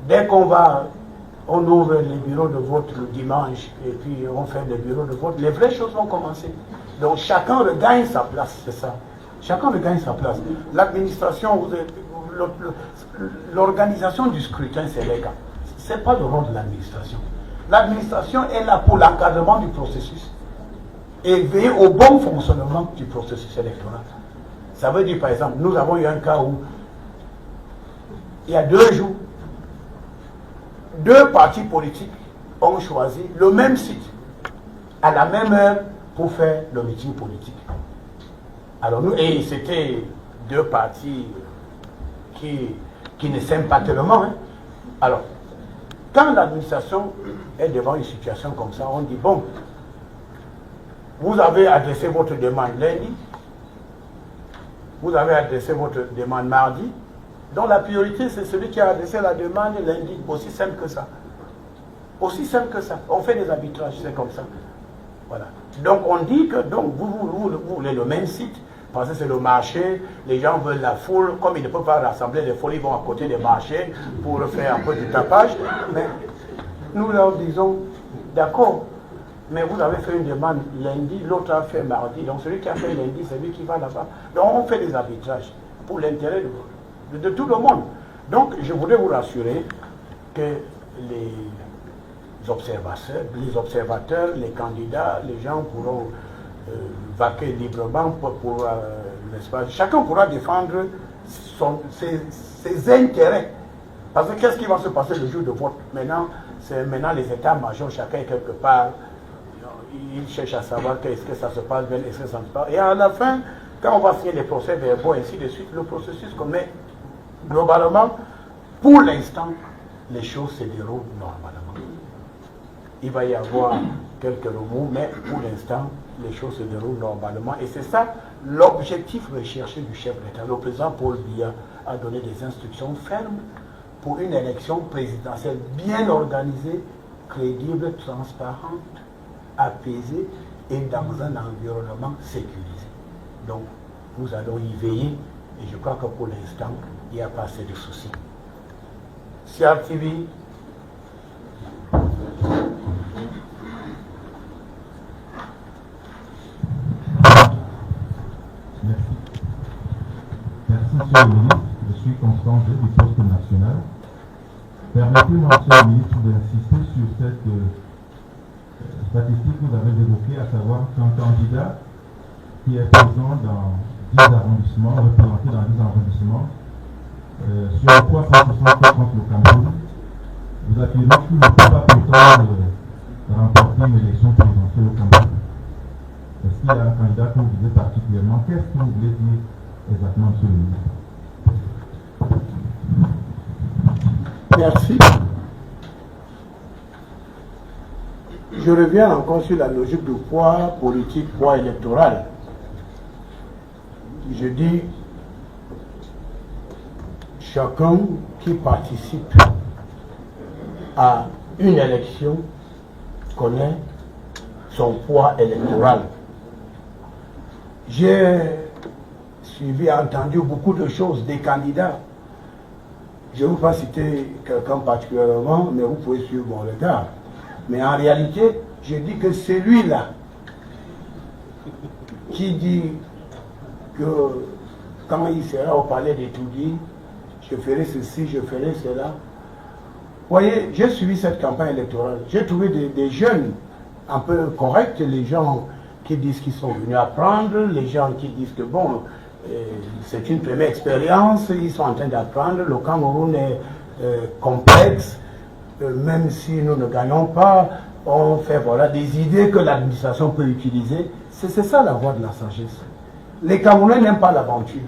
Dès qu'on ouvre les bureaux de vote le dimanche, et puis on fait les bureaux de vote, les vraies choses vont commencer. Donc chacun regagne sa place, c'est ça. Chacun regagne sa place. L'administration, l'organisation du scrutin, c'est les gars. Ce n'est pas le rôle de l'administration. L'administration est là pour l'encadrement du processus et veiller au bon fonctionnement du processus électoral. Ça veut dire, par exemple, nous avons eu un cas où, il y a 2 jours, 2 partis politiques ont choisi le même site, à la même heure, pour faire le meeting politique. Alors nous, et c'était 2 partis qui ne s'aiment pas tellement. Hein. Alors, quand l'administration est devant une situation comme ça, on dit, bon, vous avez adressé votre demande lundi, vous avez adressé votre demande mardi, donc la priorité, c'est celui qui a adressé la demande lundi, aussi simple que ça. Aussi simple que ça. On fait des arbitrages, c'est comme ça. Voilà. Donc on dit que donc, vous voulez le même site, parce que c'est le marché, les gens veulent la foule, comme ils ne peuvent pas rassembler les foules, ils vont à côté des marchés pour faire un peu du tapage. Mais nous leur disons, d'accord, mais vous avez fait une demande lundi, l'autre a fait mardi, donc celui qui a fait lundi, c'est lui qui va là-bas. Donc on fait des arbitrages pour l'intérêt de tout le monde. Donc je voudrais vous rassurer que les observateurs, les candidats, les gens pourront vaquer librement pour l'espace. Chacun pourra défendre ses intérêts. Parce que qu'est-ce qui va se passer le jour de vote? C'est maintenant les états-majors, chacun est quelque part, il cherche à savoir qu'est-ce que ça se passe bien, est-ce que ça se passe. Et à la fin, quand on va signer les procès-verbaux, ainsi de suite, le processus qu'on met globalement, pour l'instant, les choses se déroulent normalement. Il va y avoir quelques remous, mais pour l'instant, les choses se déroulent normalement. Et c'est ça l'objectif recherché du chef d'État. Le président Paul Biya a donné des instructions fermes pour une élection présidentielle bien organisée, crédible, transparente, apaisée et dans un environnement sécurisé. Donc, nous allons y veiller et je crois que pour l'instant, il n'y a pas assez de soucis. CRTV, Monsieur le ministre, je suis Constant G du poste national. Permettez-moi, Monsieur le ministre, d'insister sur cette statistique que vous avez évoquée, à savoir qu'un candidat qui est présent dans 10 arrondissements, représenté dans 10 arrondissements, sur 360 contre le Cameroun, vous affirmez qu'il ne peut pas pourtant remporter une élection présidentielle au Cameroun. Est-ce qu'il y a un candidat que vous visez particulièrement? Qu'est-ce que vous voulez dire exactement, Monsieur le ministre? Merci. Je reviens encore sur la logique du poids politique, poids électoral. Je dis, chacun qui participe à une élection connaît son poids électoral. J'ai suivi, entendu beaucoup de choses des candidats. Je ne vais pas citer quelqu'un particulièrement, mais vous pouvez suivre mon regard. Mais en réalité, je dis que celui-là qui dit que quand il sera au palais d'étudier, je ferai ceci, je ferai cela. Vous voyez, j'ai suivi cette campagne électorale. J'ai trouvé des jeunes un peu corrects, les gens qui disent qu'ils sont venus apprendre, les gens qui disent que bon, c'est une première expérience, ils sont en train d'apprendre, le Cameroun est complexe, même si nous ne gagnons pas, on fait voilà, des idées que l'administration peut utiliser. C'est ça la voie de la sagesse. Les Camerounais n'aiment pas l'aventure,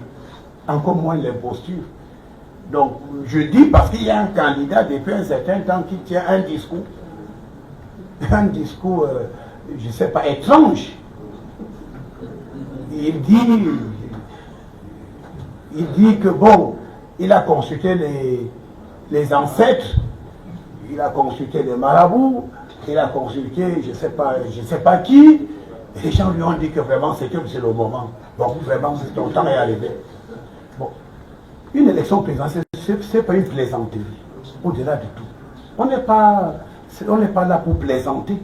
encore moins l'imposture. Donc, je dis parce qu'il y a un candidat depuis un certain temps qui tient un discours, je ne sais pas, étrange. Il dit que bon, il a consulté les ancêtres, il a consulté les marabouts, il a consulté je ne sais pas qui, et les gens lui ont dit que vraiment c'est le moment. Bon, vraiment, ton temps est arrivé. Bon, une élection présidentielle, ce n'est pas une plaisanterie, au-delà de tout. On n'est pas là pour plaisanter.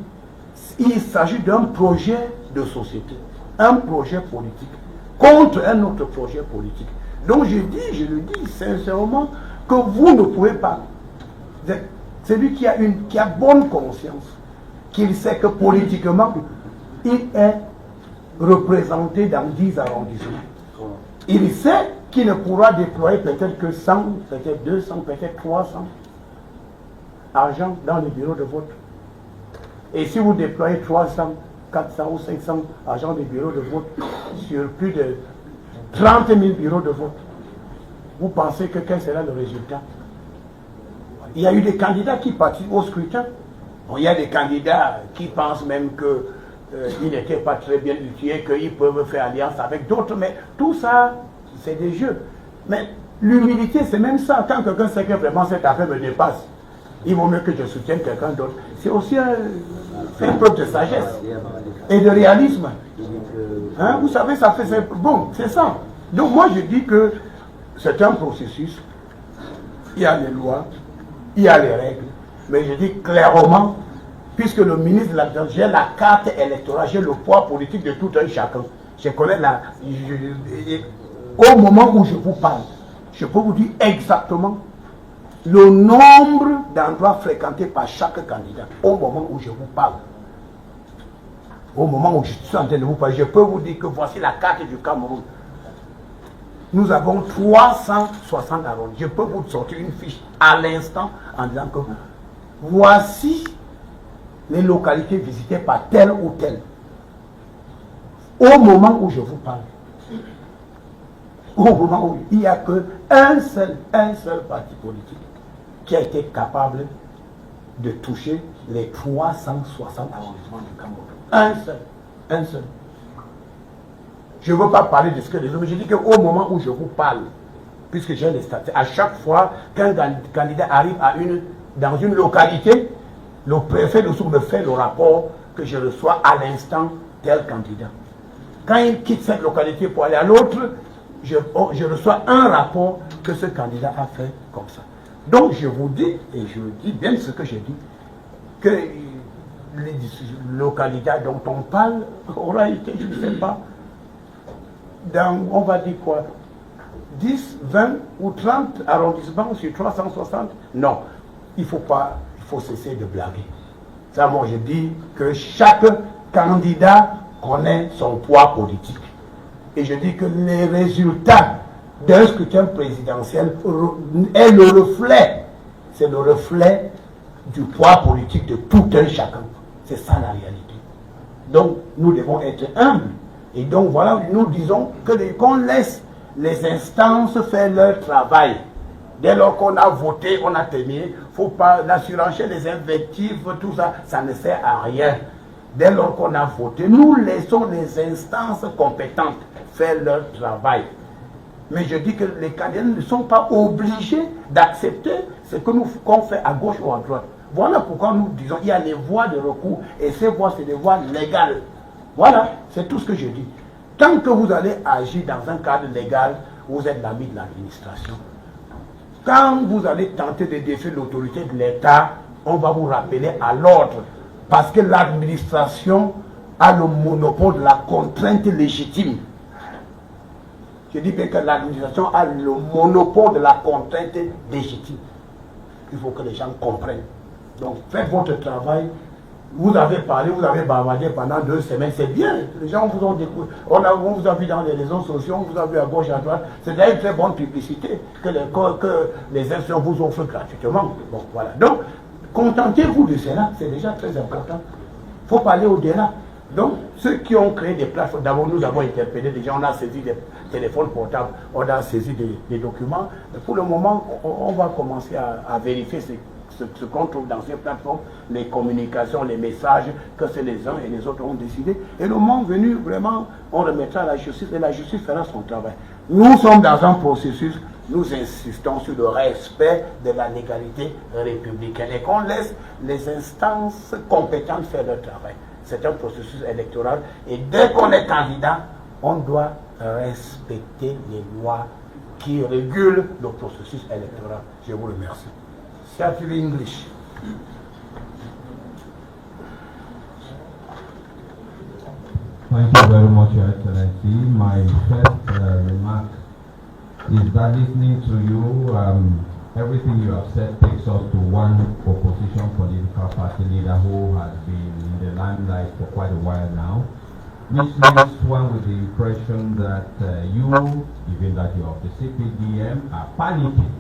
Il s'agit d'un projet de société, un projet politique, contre un autre projet politique. Donc je le dis sincèrement, que vous ne pouvez pas. Celui qui a bonne conscience, qu'il sait que politiquement, il est représenté dans 10 arrondissements. Il sait qu'il ne pourra déployer peut-être que 100, peut-être 200, peut-être 300 argent dans les bureaux de vote. Et si vous déployez 300, 400 ou 500 agents de bureaux de vote sur plus de 30 000 bureaux de vote, vous pensez que quel sera le résultat? Il y a eu des candidats qui participent au scrutin. Bon, il y a des candidats qui pensent même qu'ils n'étaient pas très bien outillés, qu'ils peuvent faire alliance avec d'autres, mais tout ça, c'est des jeux. Mais l'humilité, c'est même ça. Quand quelqu'un sait que vraiment cette affaire me dépasse, il vaut mieux que je soutienne quelqu'un d'autre. C'est aussi faire preuve de sagesse et de réalisme. Hein, vous savez, ça fait... Bon, c'est ça. Donc moi, je dis que c'est un processus. Il y a les lois, il y a les règles. Mais je dis clairement, puisque le ministre de l'Agriculture, j'ai la carte électorale, j'ai le poids politique de tout un chacun. Je connais au moment où je vous parle, je peux vous dire exactement le nombre d'endroits fréquentés par chaque candidat au moment où je vous parle. Au moment où je suis en train de vous parler, je peux vous dire que voici la carte du Cameroun. Nous avons 360 arrondissements. Je peux vous sortir une fiche à l'instant en disant que voici les localités visitées par tel ou tel. Au moment où je vous parle. Au moment où il n'y a qu'un seul parti politique qui a été capable de toucher les 360 arrondissements du Cameroun. Un seul. Je ne veux pas parler de ce que les autres, mais je dis qu'au moment où je vous parle, puisque j'ai les statistiques, à chaque fois qu'un candidat arrive dans une localité, le préfet de Souk me fait le rapport que je reçois à l'instant tel candidat. Quand il quitte cette localité pour aller à l'autre, je reçois un rapport que ce candidat a fait comme ça. Donc je vous dis, et je dis bien ce que j'ai dit, que le candidat dont on parle aura été, je ne sais pas, on va dire quoi, 10, 20 ou 30 arrondissements sur 360. Non, il faut cesser de blaguer. Ça, moi, je dis que chaque candidat connaît son poids politique. Et je dis que les résultats d'un scrutin présidentiel est le reflet, c'est le reflet du poids politique de tout un chacun. C'est ça la réalité. Donc, nous devons être humbles. Et donc, voilà, nous disons qu'on laisse les instances faire leur travail. Dès lors qu'on a voté, on a terminé, il ne faut pas la surenchère, les invectives, tout ça, ça ne sert à rien. Dès lors qu'on a voté, nous laissons les instances compétentes faire leur travail. Mais je dis que les candidats ne sont pas obligés d'accepter ce que qu'on fait à gauche ou à droite. Voilà pourquoi nous disons qu'il y a les voies de recours et ces voies, c'est des voies légales. Voilà, c'est tout ce que je dis. Tant que vous allez agir dans un cadre légal, vous êtes l'ami de l'administration. Quand vous allez tenter de défier l'autorité de l'État, on va vous rappeler à l'ordre. Parce que l'administration a le monopole de la contrainte légitime. Je dis bien que l'administration a le monopole de la contrainte légitime. Il faut que les gens comprennent. Donc faites votre travail. Vous avez parlé, vous avez bavardé pendant 2 semaines, c'est bien. Les gens vous ont découvert. On vous a vu dans les réseaux sociaux, on vous a vu à gauche, à droite. C'est d'ailleurs une très bonne publicité que les institutions vous offrent gratuitement. Bon, voilà. Donc, contentez-vous de cela, c'est déjà très important. Il faut parler au-delà. Donc, ceux qui ont créé des plateformes, d'abord nous avons interpellé des gens, on a saisi des téléphones portables, on a saisi des documents. Pour le moment, on va commencer à vérifier ce qu'on trouve dans ces plateformes, les communications, les messages, que c'est les uns et les autres ont décidé. Et le moment venu, vraiment, on remettra à la justice et la justice fera son travail. Nous sommes dans un processus, nous insistons sur le respect de la légalité républicaine et qu'on laisse les instances compétentes faire leur travail. C'est un processus électoral et dès qu'on est candidat, on doit respecter les lois qui régulent le processus électoral. Je vous remercie. C'est English. Thank you very much, Your Excellency. My first remark is that listening to you, everything you have said takes us to one opposition political party leader who has been in the limelight for quite a while now, which leaves one with the impression that you, even that you are of the CPDM, are panicking.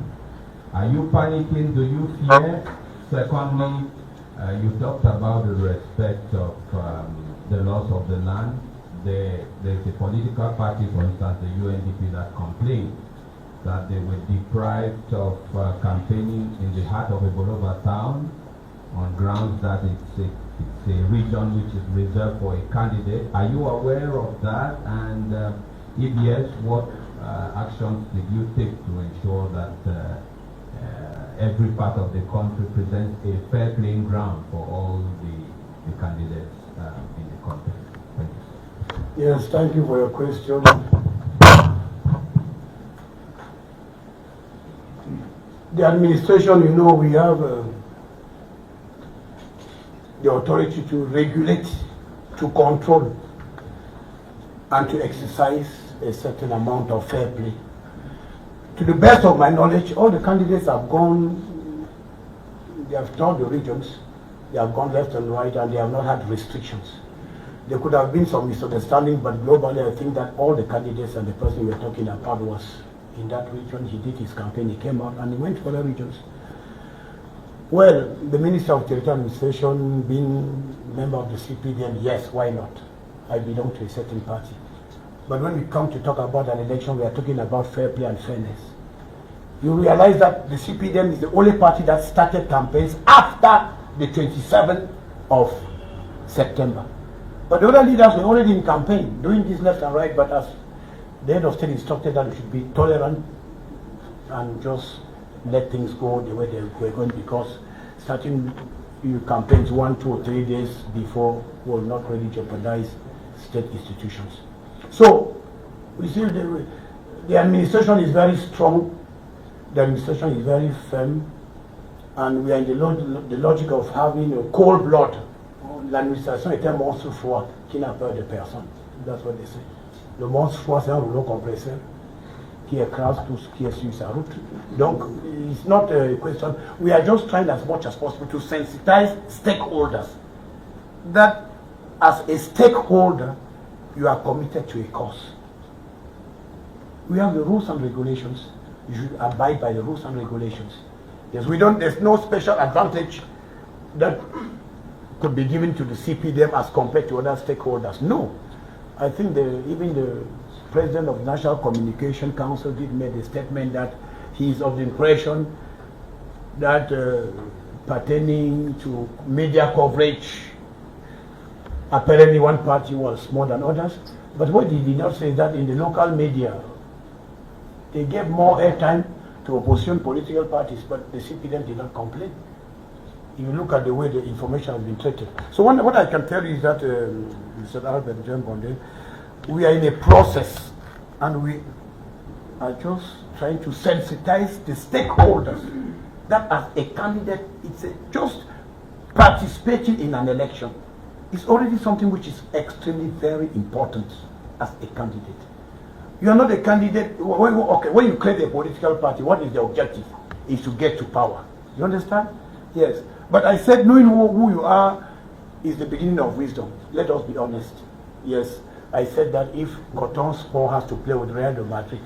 Are you panicking? Do you fear? Secondly, you talked about the respect of the laws of the land. There's a political party, for instance, the UNDP, that complained that they were deprived of campaigning in the heart of a Bolova town on grounds that it's a region which is reserved for a candidate. Are you aware of that? And if yes, what actions did you take to ensure that every part of the country presents a fair playing ground for all the candidates in the country? Thank you. Yes, thank you for your question. The administration, you know, we have the authority to regulate, to control, and to exercise a certain amount of fair play. To the best of my knowledge, all the candidates have gone, they have toured the regions, they have gone left and right, and they have not had restrictions. There could have been some misunderstanding, but globally I think that all the candidates and the person we were talking about was in that region. He did his campaign, he came out and he went for the regions. Well, the Minister of Territorial Administration, being member of the CPDM, yes, why not? I belong to a certain party. But when we come to talk about an election, we are talking about fair play and fairness. You realize that the CPDM is the only party that started campaigns after the 27th of September. But the other leaders were already in campaign, doing this left and right, but as the head of state instructed that we should be tolerant and just let things go the way they were going, because starting campaigns 1, 2, or 3 days before will not really jeopardize state institutions. So, we see the administration is very strong, the administration is very firm, and we are in the logic of having a cold blood. L'administration est un monstre froid qui n'a peur de personne. That's what they say. Le monstre froid, c'est un rouleau compresseur. qui écrase tout ce qui est sur sa route. Donc, it's not a question. We are just trying as much as possible to sensitize stakeholders that as a stakeholder, you are committed to a cause. We have the rules and regulations. You should abide by the rules and regulations. Yes, there's no special advantage that could be given to the CPDM as compared to other stakeholders. No. I think even the President of the National Communication Council did make a statement that he is of the impression that pertaining to media coverage, apparently one party was more than others. But what he did not say is that in the local media, they gave more airtime to opposition political parties, but the CPDM did not complain. If you look at the way the information has been treated. So what I can tell you is that, Mr. Albert John Bonde, we are in a process, and we are just trying to sensitize the stakeholders that as a candidate, it's just participating in an election. It's already something which is extremely very important as a candidate. You are not a candidate. When you create a political party, what is the objective? Is to get to power. You understand? Yes. But I said knowing who you are is the beginning of wisdom. Let us be honest. Yes. I said that if Cotton Sport has to play with Real Madrid,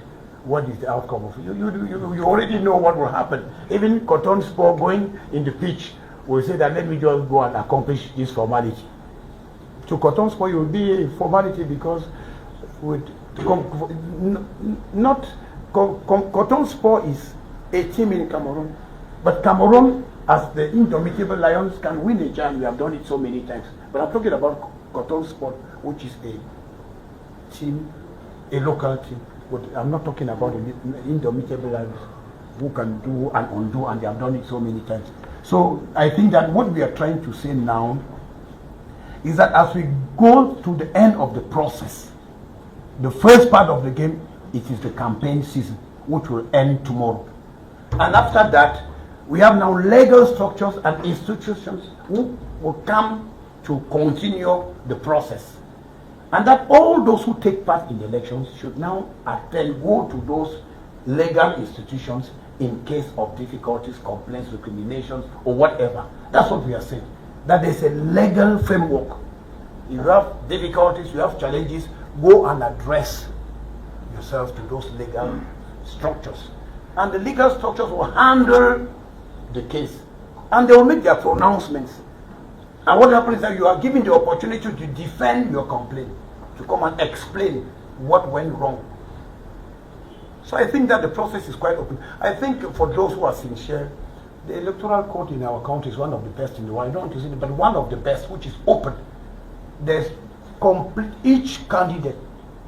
what is the outcome of it? You already know what will happen. Even Cotton Sport going in the pitch will say that let me just go and accomplish this formality. To Cotton Sport, it will be a formality because with Cotton Sport is a team in Cameroon, but Cameroon, as the indomitable lions, can win a jam. We have done it so many times. But I'm talking about Cotton Sport, which is a team, a local team. But I'm not talking about the indomitable lions who can do and undo, and they have done it so many times. So I think that what we are trying to say now is that as we go to the end of the process, the first part of the game, it is the campaign season, which will end tomorrow. And after that, we have now legal structures and institutions who will come to continue the process. And that all those who take part in the elections should now go to those legal institutions in case of difficulties, complaints, recriminations, or whatever. That's what we are saying. That there's a legal framework. If you have difficulties, you have challenges, go and address yourself to those legal structures. And the legal structures will handle the case. And they will make their pronouncements. And what happens is that you are given the opportunity to defend your complaint, to come and explain what went wrong. So I think that the process is quite open. I think for those who are sincere, the electoral court in our country is one of the best in the world. I don't use it, but one of the best, which is open. There's each candidate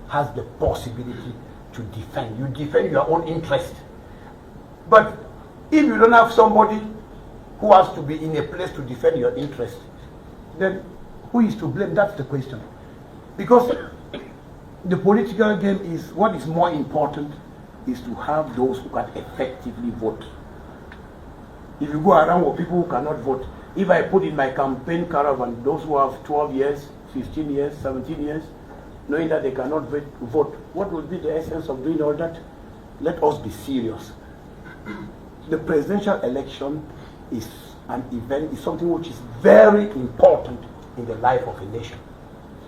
has the possibility to defend. You defend your own interest. But if you don't have somebody who has to be in a place to defend your interest, then who is to blame? That's the question. Because the political game is, what is more important is to have those who can effectively vote. If you go around with people who cannot vote, if I put in my campaign caravan those who have 12 years, 15 years, 17 years, knowing that they cannot vote, what will be the essence of doing all that? Let us be serious. The presidential election is an event, is something which is very important in the life of a nation.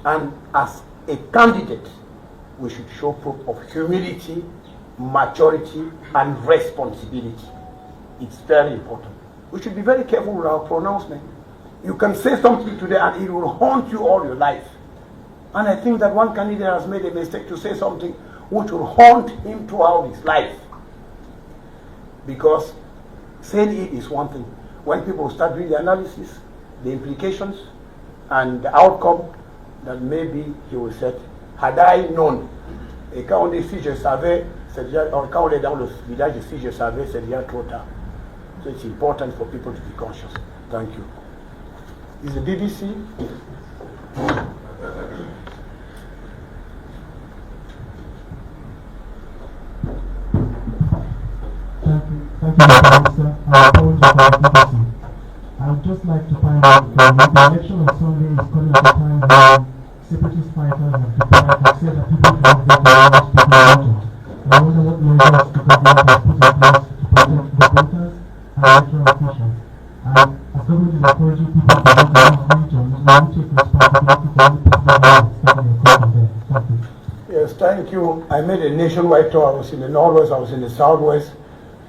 And as a candidate, we should show proof of humility, maturity, and responsibility. It's very important. We should be very careful with our pronouncement. You can say something today and it will haunt you all your life. And I think that one candidate has made a mistake to say something which will haunt him throughout his life. Because saying it is one thing. When people start doing the analysis, the implications, and the outcome, that maybe he will say, had I known, et quand on dit si je savais, quand on est dans le village, si je savais, c'est déjà trop tard. So it's important for people to be conscious. Thank you. Is the BBC? Thank you, Mr. Minister. I would just like to find out, the election on Sunday is coming at a time when separatist fighters have said that people cannot vote in large people. I wonder what measures the government has put in place to protect the voters and electoral officials. And as government is encouraging people to vote in these regions, will you take responsibility for any particular areas that are occurring there? Thank you. Yes, thank you. I made a nationwide tour. I was in the Northwest, I was in the Southwest.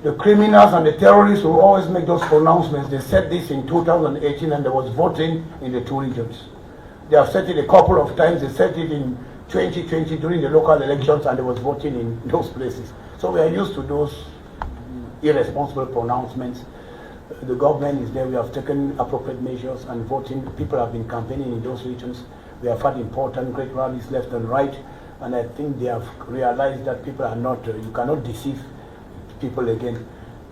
The criminals and the terrorists will always make those pronouncements. They said this in 2018 and there was voting in the two regions. They have said it a couple of times. They said it in 2020 during the local elections and there was voting in those places. So we are used to those irresponsible pronouncements. The government is there. We have taken appropriate measures and voting. People have been campaigning in those regions. We have had important great rallies left and right. And I think they have realized that people are not, you cannot deceive people again.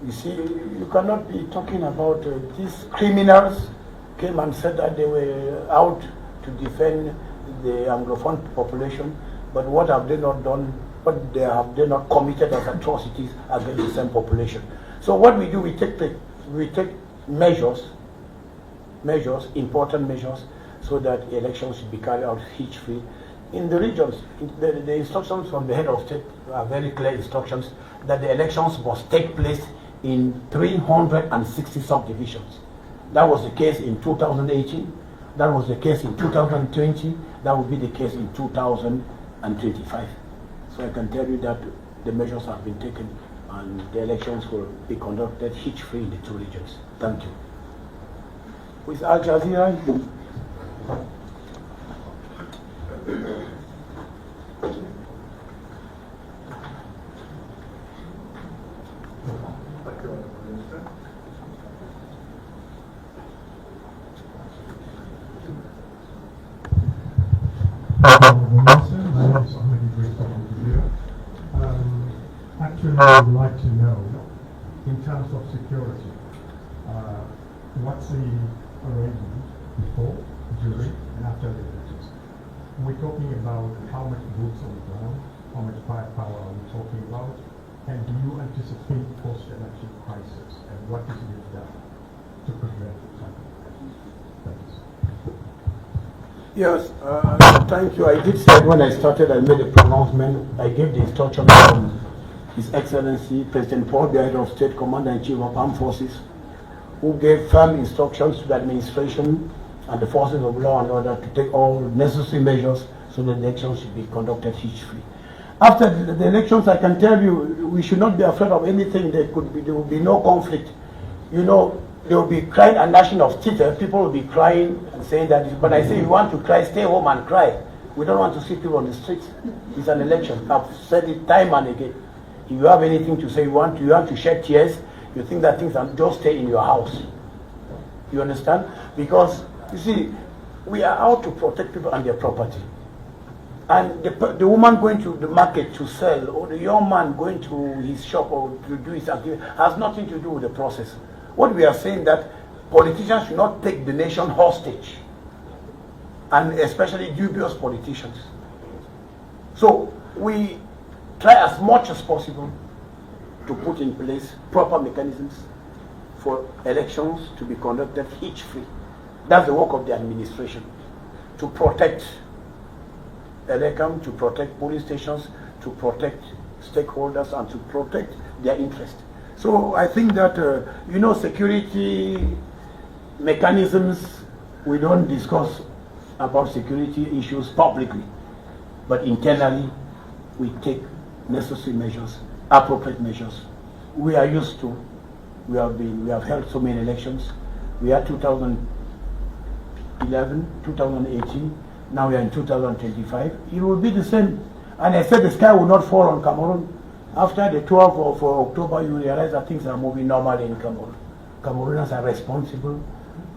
You see, you cannot be talking about these criminals came and said that they were out to defend the Anglophone population, but what have they not done? What have they not committed as atrocities against the same population? So what we do, we take measures, important measures, so that elections should be carried out hitch-free. In the regions, the instructions from the head of state are very clear instructions that the elections must take place in 360 subdivisions. That was the case in 2018, that was the case in 2020, that will be the case in 2025. So I can tell you that the measures have been taken and the elections will be conducted hitch-free in the two regions. Thank you. With Al Jazeera. Actually, I would like to know, in terms of security, what's the arrangement before, during, and after the elections? We're talking about how much boots on the ground, how much firepower are we talking about, and do you anticipate post-election crisis, and what is being done to prevent something like that? Thanks. Yes, thank you. I did say when I started, I made a pronouncement. I gave the instruction from His Excellency President Paul, the Head of State, Commander-in-Chief of Armed Forces, who gave firm instructions to the administration and the forces of law and order to take all necessary measures so that the elections should be conducted hitch-free. After the elections, I can tell you, we should not be afraid of anything. There will be no conflict. You know, they will be crying and gnashing of teeth. People will be crying and saying that. But I say, you want to cry, stay home and cry. We don't want to see people on the streets. It's an election. I've said it time and again. If you have anything to say, you want to shed tears, you think that things are, just stay in your house. You understand? Because, you see, we are out to protect people and their property. And the woman going to the market to sell, or the young man going to his shop or to do his activity, has nothing to do with the process. What we are saying that politicians should not take the nation hostage, and especially dubious politicians. So we try as much as possible to put in place proper mechanisms for elections to be conducted hitch-free. That's the work of the administration, to protect ELECAM, to protect police stations, to protect stakeholders, and to protect their interest. So I think that, you know, security mechanisms, we don't discuss about security issues publicly, but internally we take necessary measures, appropriate measures. We are used to, we have held so many elections. We had 2011, 2018, now we are in 2025. It will be the same. And I said the sky will not fall on Cameroon. After the 12th of October, you realize that things are moving normally in Cameroon. Cameroonians are responsible.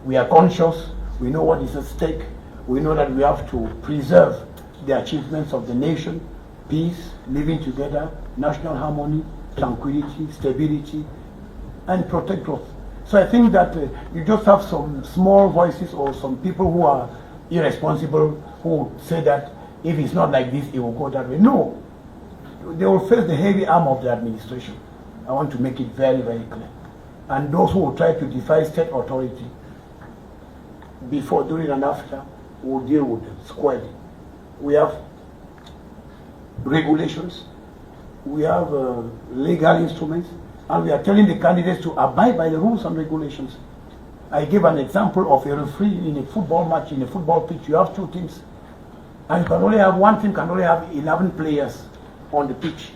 We are conscious. We know what is at stake. We know that we have to preserve the achievements of the nation, peace, living together, national harmony, tranquility, stability, and protect growth. So I think that you just have some small voices or some people who are irresponsible who say that if it's not like this, it will go that way. No. They will face the heavy arm of the administration. I want to make it very, very clear. And those who will try to defy state authority before, during, and after will deal with them squarely. We have regulations, we have legal instruments, and we are telling the candidates to abide by the rules and regulations. I give an example of a referee in a football match, in a football pitch. You have 2 teams, and you can only have one team can only have 11 players on the pitch.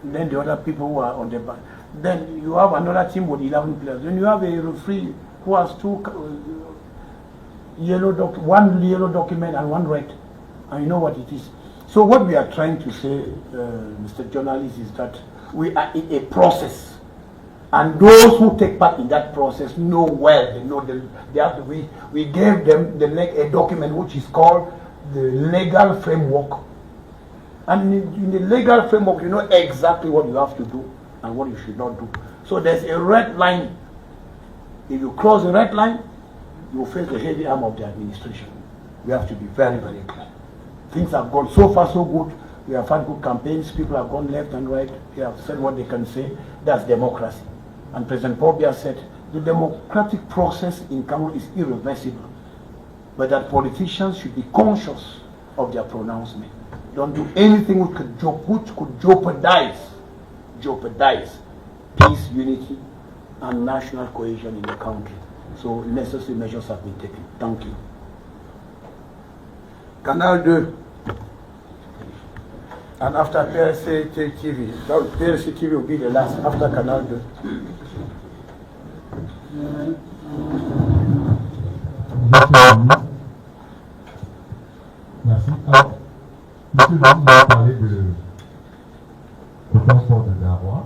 And then the other people who are on the back. Then you have another team with 11 players. Then you have a referee who has one yellow document and one red, and you know what it is. So what we are trying to say, Mr. Journalist, is that we are in a process, and those who take part in that process know well. They know we gave them a document which is called the legal framework, and in the legal framework, you know exactly what you have to do and what you should not do. So there's a red line. If you cross the red line, you face the heavy arm of the administration. We have to be very, very clear. Things have gone so far so good. We have had good campaigns. People have gone left and right. They have said what they can say. That's democracy. And President Paul Biya said the democratic process in Cameroon is irreversible, but that politicians should be conscious of their pronouncement. Don't do anything which could jeopardize peace, unity, and national cohesion in the country. So necessary measures have been taken. Thank you. Canal 2. And after PRC TV. So PRC TV will be the last after Canal 2. Merci. Alors, monsieur le ministre, vous avez parlé de transport de Garoua,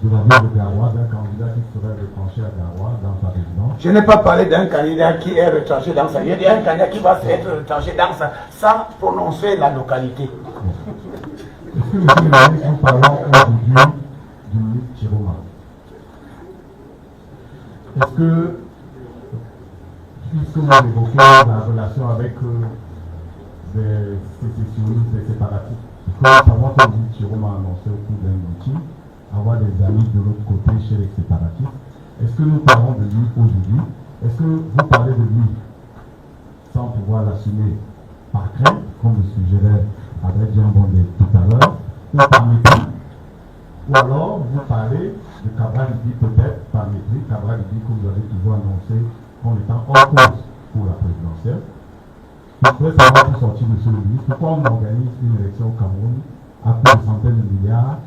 de la ville de Garoua, d'un candidat qui serait retranché à Garoua dans sa résidence. Je n'ai pas parlé d'un candidat qui est retranché dans sa. J'ai dit un candidat qui va être retranché dans sa, sans prononcer la localité. Est-ce que, monsieur le ministre, nous parlons aujourd'hui du ministre Chiroma? Est-ce que, puisque vous évoquez la relation avec des sécessionnistes, des séparatistes, il faut savoir que le ministre Chiroma a annoncé au cours d'un meeting avoir des amis de l'autre côté chez les séparatistes. Est-ce que nous parlons de lui aujourd'hui? Est-ce que vous parlez de lui sans pouvoir l'assumer par crainte, comme le suggérait avec Jean Bondé tout à l'heure, ou par mépris? Ou alors vous parlez de Cabral Ibi peut-être par mépris, Cabral Ibi que vous avez toujours annoncé comme étant hors cause pour la présidentielle. Je voudrais savoir pour sortir, monsieur le ministre, pourquoi on organise une élection au Cameroun à plus de centaines de milliards,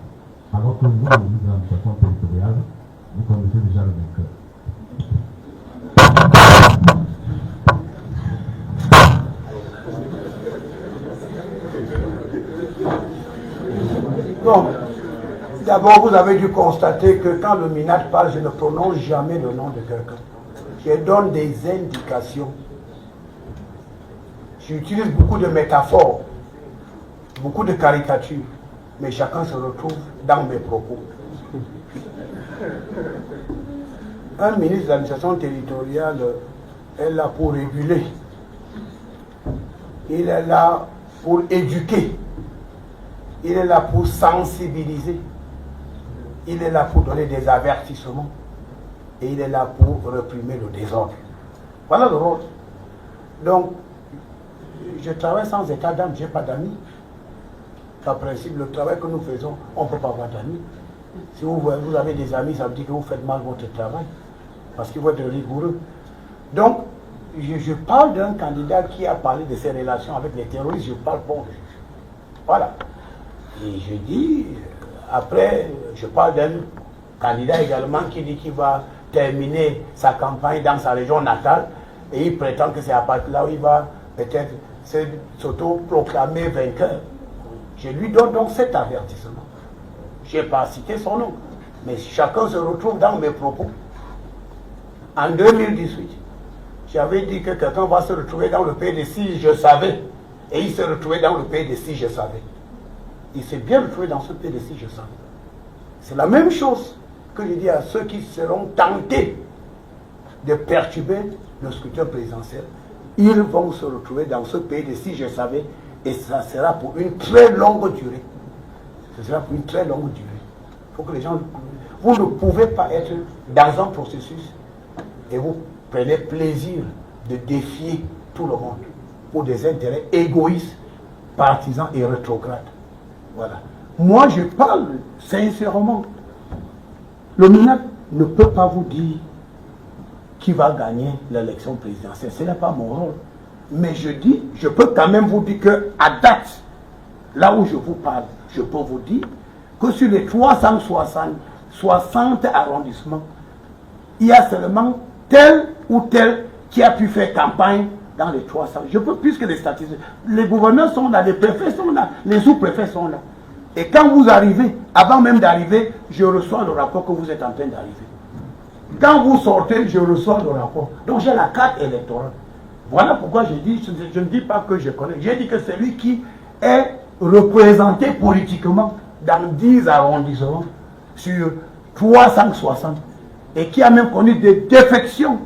alors que vous, le ministre de l'administration territoriale, vous connaissez déjà le vainqueur. Non. D'abord, vous avez dû constater que quand le MINAD parle, je ne prononce jamais le nom de quelqu'un. Je donne des indications. J'utilise beaucoup de métaphores, beaucoup de caricatures, mais chacun se retrouve dans mes propos. Un ministre de l'administration territoriale est là pour réguler. Il est là pour éduquer. Il est là pour sensibiliser. Il est là pour donner des avertissements. Et il est là pour réprimer le désordre. Voilà le rôle. Donc, je travaille sans état d'âme, je n'ai pas d'amis. Par principe, le travail que nous faisons, on ne peut pas avoir d'amis. Si vous avez des amis, ça veut dire que vous faites mal votre travail. Parce qu'il faut être rigoureux. Donc, je parle d'un candidat qui a parlé de ses relations avec les terroristes. Je parle bon. Voilà. Et je dis, après, je parle d'un candidat également qui dit qu'il va terminer sa campagne dans sa région natale et il prétend que c'est à partir de là où il va peut-être s'auto-proclamer vainqueur. Je lui donne donc cet avertissement. Je n'ai pas cité son nom, mais chacun se retrouve dans mes propos. En 2018, j'avais dit que quelqu'un va se retrouver dans le pays de si je savais, et il s'est retrouvé dans le pays de si je savais. Il s'est bien retrouvé dans ce pays de si je savais. C'est la même chose que je dis à ceux qui seront tentés de perturber le scrutin présidentiel. Ils vont se retrouver dans ce pays de si je savais, et ça sera pour une très longue durée. Ce sera pour une très longue durée. Il faut que les gens... Vous ne pouvez pas être dans un processus et vous prenez plaisir de défier tout le monde pour des intérêts égoïstes partisan et rétrograde. Voilà. Moi, je parle sincèrement. Le MINAC ne peut pas vous dire qui va gagner l'élection présidentielle. Ce n'est pas mon rôle. Mais je dis, je peux quand même vous dire qu'à date, là où je vous parle, je peux vous dire que sur les 360 arrondissements, il y a seulement tel ou tel qui a pu faire campagne dans les 300. Je peux plus que les statistiques. Les gouverneurs sont là, les préfets sont là, les sous-préfets sont là. Et quand vous arrivez, avant même d'arriver, je reçois le rapport que vous êtes en train d'arriver. Quand vous sortez, je reçois le rapport. Donc j'ai la carte électorale. Voilà pourquoi je dis, je ne dis pas que je connais. J'ai dit que celui qui est représenté politiquement dans 10 arrondissements sur 360 et qui a même connu des défections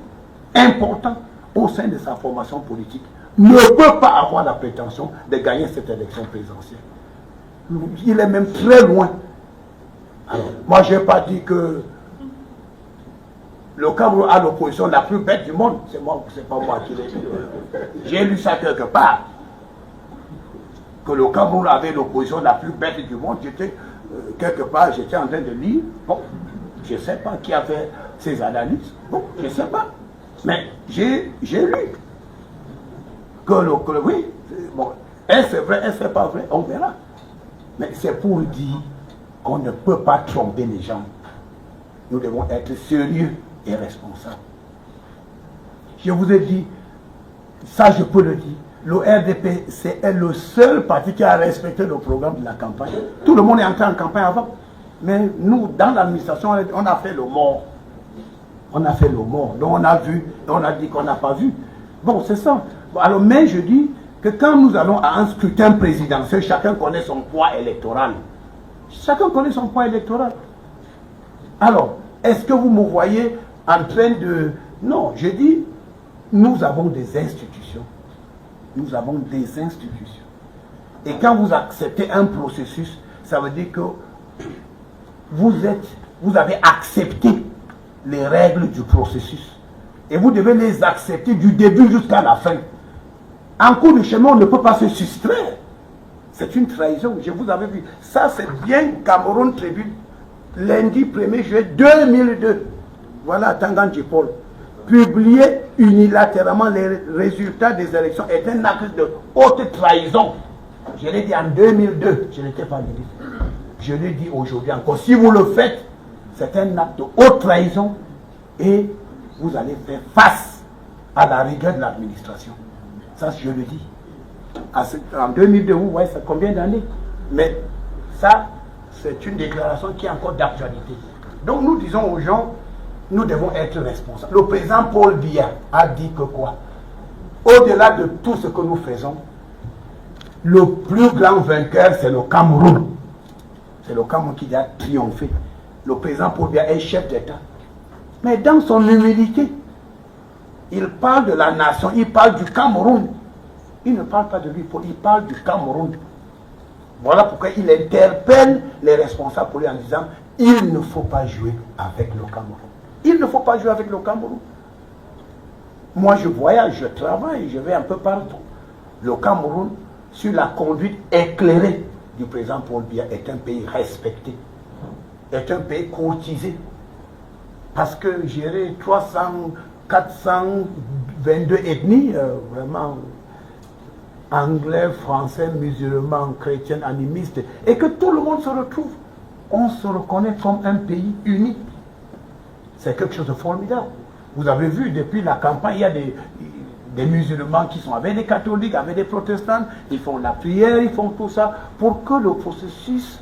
importantes au sein de sa formation politique ne peut pas avoir la prétention de gagner cette élection présidentielle. Il est même très loin. Alors, moi, je n'ai pas dit que le Cameroun a l'opposition la plus bête du monde. C'est pas moi qui l'ai dit. J'ai lu ça quelque part. Que le Cameroun avait l'opposition la plus bête du monde. J'étais quelque part, j'étais en train de lire. Bon, je ne sais pas qui a fait ces analyses. Bon, je ne sais pas. Mais j'ai lu que oui, bon, est-ce vrai, est-ce pas vrai, on verra. Mais c'est pour dire qu'on ne peut pas tromper les gens. Nous devons être sérieux et responsables. Je vous ai dit, ça je peux le dire, le RDP, c'est le seul parti qui a respecté le programme de la campagne. Tout le monde est entré en campagne avant. Mais nous, dans l'administration, on a fait le mort. On a fait le mort. Donc on a vu, on a dit qu'on n'a pas vu. Bon, c'est ça. Bon, alors, mais je dis que quand nous allons à un scrutin présidentiel, chacun connaît son poids électoral. Chacun connaît son poids électoral. Alors, est-ce que vous me voyez en train de... Non, je dis, nous avons des institutions. Nous avons des institutions. Et quand vous acceptez un processus, ça veut dire que vous avez accepté les règles du processus. Et vous devez les accepter du début jusqu'à la fin. En cours de chemin, on ne peut pas se soustraire. C'est une trahison. Je vous avais vu. Ça, c'est bien Cameroun Tribune. Lundi 1er juillet 2002. Voilà Tanganji Paul. Publier unilatéralement les résultats des élections est un acte de haute trahison. Je l'ai dit en 2002. Je n'étais pas ministre. Je l'ai dit aujourd'hui encore. Si vous le faites, c'est un acte de haute trahison et vous allez faire face à la rigueur de l'administration. Ça, je le dis. En 2002, vous voyez, c'est combien d'années? Mais ça, c'est une déclaration qui est encore d'actualité. Donc nous disons aux gens, nous devons être responsables. Le président Paul Biya a dit que quoi? Au-delà de tout ce que nous faisons, le plus grand vainqueur, c'est le Cameroun. C'est le Cameroun qui a triomphé. Le président Paul Biya est chef d'État. Mais dans son humilité, il parle de la nation, il parle du Cameroun. Il ne parle pas de lui, il parle du Cameroun. Voilà pourquoi il interpelle les responsables pour lui en disant il ne faut pas jouer avec le Cameroun. Il ne faut pas jouer avec le Cameroun. Moi, je voyage, je travaille, je vais un peu partout. Le Cameroun, sur la conduite éclairée du président Paul Biya, est un pays respecté, est un pays courtisé. Parce que gérer 422 ethnies, vraiment anglais, français, musulmans, chrétiens, animistes, et que tout le monde se retrouve, on se reconnaît comme un pays uni. C'est quelque chose de formidable. Vous avez vu, depuis la campagne, il y a des musulmans qui sont avec des catholiques, avec des protestants, ils font la prière, ils font tout ça, pour que le processus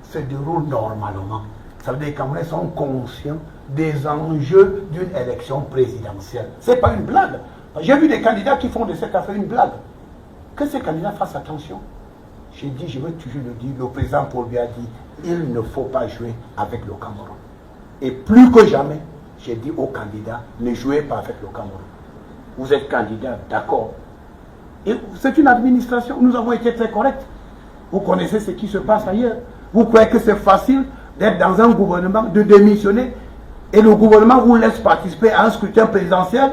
se déroule normalement. Ça veut dire que les Camerounais sont conscients des enjeux d'une élection présidentielle. Ce n'est pas une blague. J'ai vu des candidats qui font de cette affaire une blague. Que ces candidats fassent attention. J'ai dit, je veux toujours le dire, le président Paul Biya dit, il ne faut pas jouer avec le Cameroun. Et plus que jamais, j'ai dit aux candidats, ne jouez pas avec le Cameroun. Vous êtes candidat, d'accord. Et c'est une administration, nous avons été très corrects. Vous connaissez ce qui se passe ailleurs. Vous croyez que c'est facile d'être dans un gouvernement, de démissionner, et le gouvernement vous laisse participer à un scrutin présidentiel?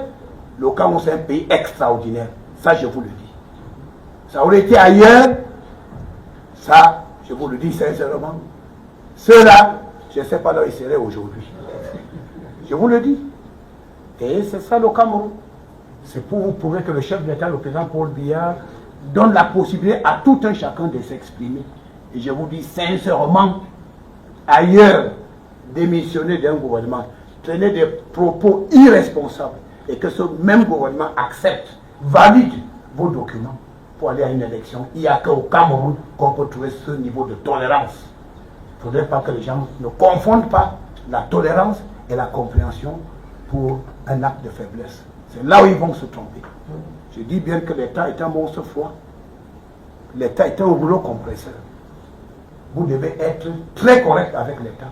Le Cameroun, c'est un pays extraordinaire. Ça, je vous le dis. Ça aurait été ailleurs, ça, je vous le dis sincèrement, ceux-là, je ne sais pas là où ils seraient aujourd'hui. Je vous le dis. Et c'est ça le Cameroun. C'est pour vous prouver que le chef de l'État, le président Paul Biya, donne la possibilité à tout un chacun de s'exprimer. Et je vous dis sincèrement, ailleurs, démissionner d'un gouvernement, tenir des propos irresponsables, et que ce même gouvernement accepte, valide vos documents pour aller à une élection. Il n'y a qu'au Cameroun qu'on peut trouver ce niveau de tolérance. Il ne faudrait pas que les gens ne confondent pas la tolérance et la compréhension pour un acte de faiblesse. C'est là où ils vont se tromper. Je dis bien que l'État est un monstre froid. L'État est un rouleau compresseur. Vous devez être très correct avec l'État.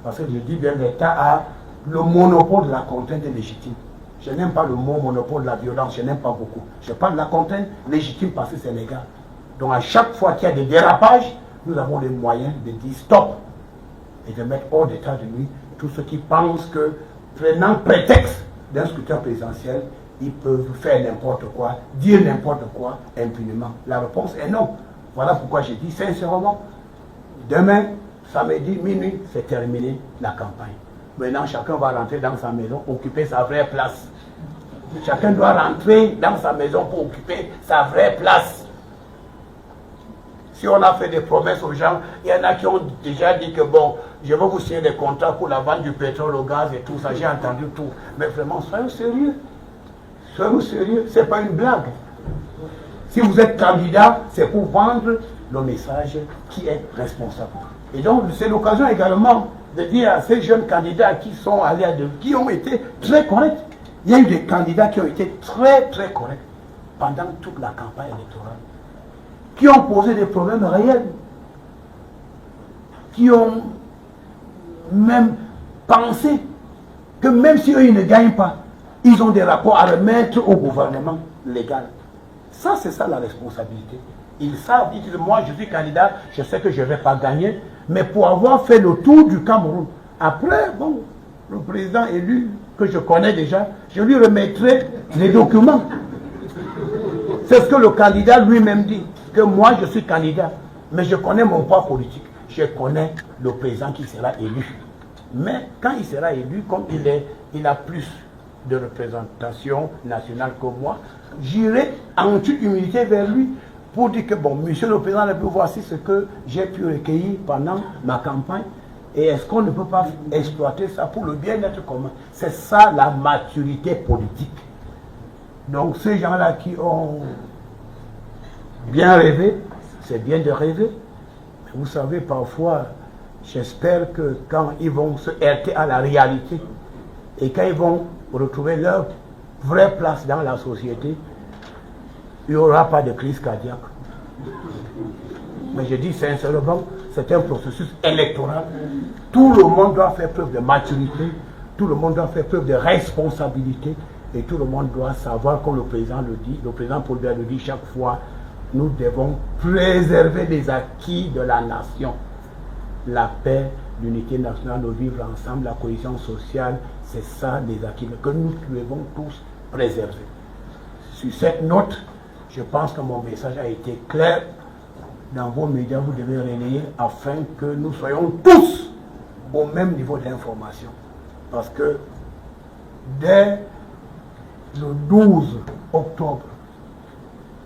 Parce que je dis bien l'État a le monopole de la contrainte légitime. Je n'aime pas le mot monopole de la violence, je n'aime pas beaucoup. Je parle de la contrainte légitime parce que c'est légal. Donc à chaque fois qu'il y a des dérapages, nous avons les moyens de dire stop et de mettre hors d'état de nuit tous ceux qui pensent que, prenant prétexte d'un scrutin présidentiel, ils peuvent faire n'importe quoi, dire n'importe quoi impunément. La réponse est non. Voilà pourquoi j'ai dit sincèrement, demain, samedi, minuit, c'est terminé la campagne. Maintenant, chacun va rentrer dans sa maison, occuper sa vraie place. Chacun doit rentrer dans sa maison pour occuper sa vraie place. Si on a fait des promesses aux gens, il y en a qui ont déjà dit que bon, je vais vous signer des contrats pour la vente du pétrole, au gaz et tout ça, j'ai entendu tout. Mais vraiment, soyons sérieux. Soyons sérieux, ce n'est pas une blague. Si vous êtes candidat, c'est pour vendre le message qui est responsable. Et donc, c'est l'occasion également de dire à ces jeunes candidats qui sont allés qui ont été très corrects. Il y a eu des candidats qui ont été très très corrects pendant toute la campagne électorale, qui ont posé des problèmes réels, qui ont même pensé que même si eux ils ne gagnent pas, ils ont des rapports à remettre au gouvernement légal. Ça, c'est ça la responsabilité. Ils savent, ils disent, moi je suis candidat, je sais que je ne vais pas gagner, mais pour avoir fait le tour du Cameroun, après, bon, le président élu, que je connais déjà, je lui remettrai les documents. C'est ce que le candidat lui-même dit, que moi je suis candidat, mais je connais mon poids politique, je connais le président qui sera élu. Mais quand il sera élu, comme il a plus de représentation nationale que moi, j'irai en toute humilité vers lui pour dire que, bon, monsieur le président, voici ce que j'ai pu recueillir pendant ma campagne, et est-ce qu'on ne peut pas exploiter ça pour le bien-être commun? C'est ça la maturité politique. Donc ces gens-là qui ont bien rêvé, c'est bien de rêver. Mais vous savez, parfois, j'espère que quand ils vont se heurter à la réalité, et quand ils vont retrouver leur vraie place dans la société, il n'y aura pas de crise cardiaque. Mais je dis sincèrement, c'est un processus électoral. Tout le monde doit faire preuve de maturité, tout le monde doit faire preuve de responsabilité, et tout le monde doit savoir, comme le président le dit, le président Paul Biya le dit chaque fois, nous devons préserver les acquis de la nation. La paix, l'unité nationale, le vivre ensemble, la cohésion sociale, c'est ça les acquis que nous devons tous préserver. Sur cette note, je pense que mon message a été clair. Dans vos médias, vous devez relayer afin que nous soyons tous au même niveau d'information. Parce que dès le 12 octobre,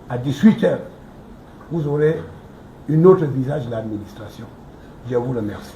à 18 h, vous aurez un autre visage de l'administration. Je vous remercie.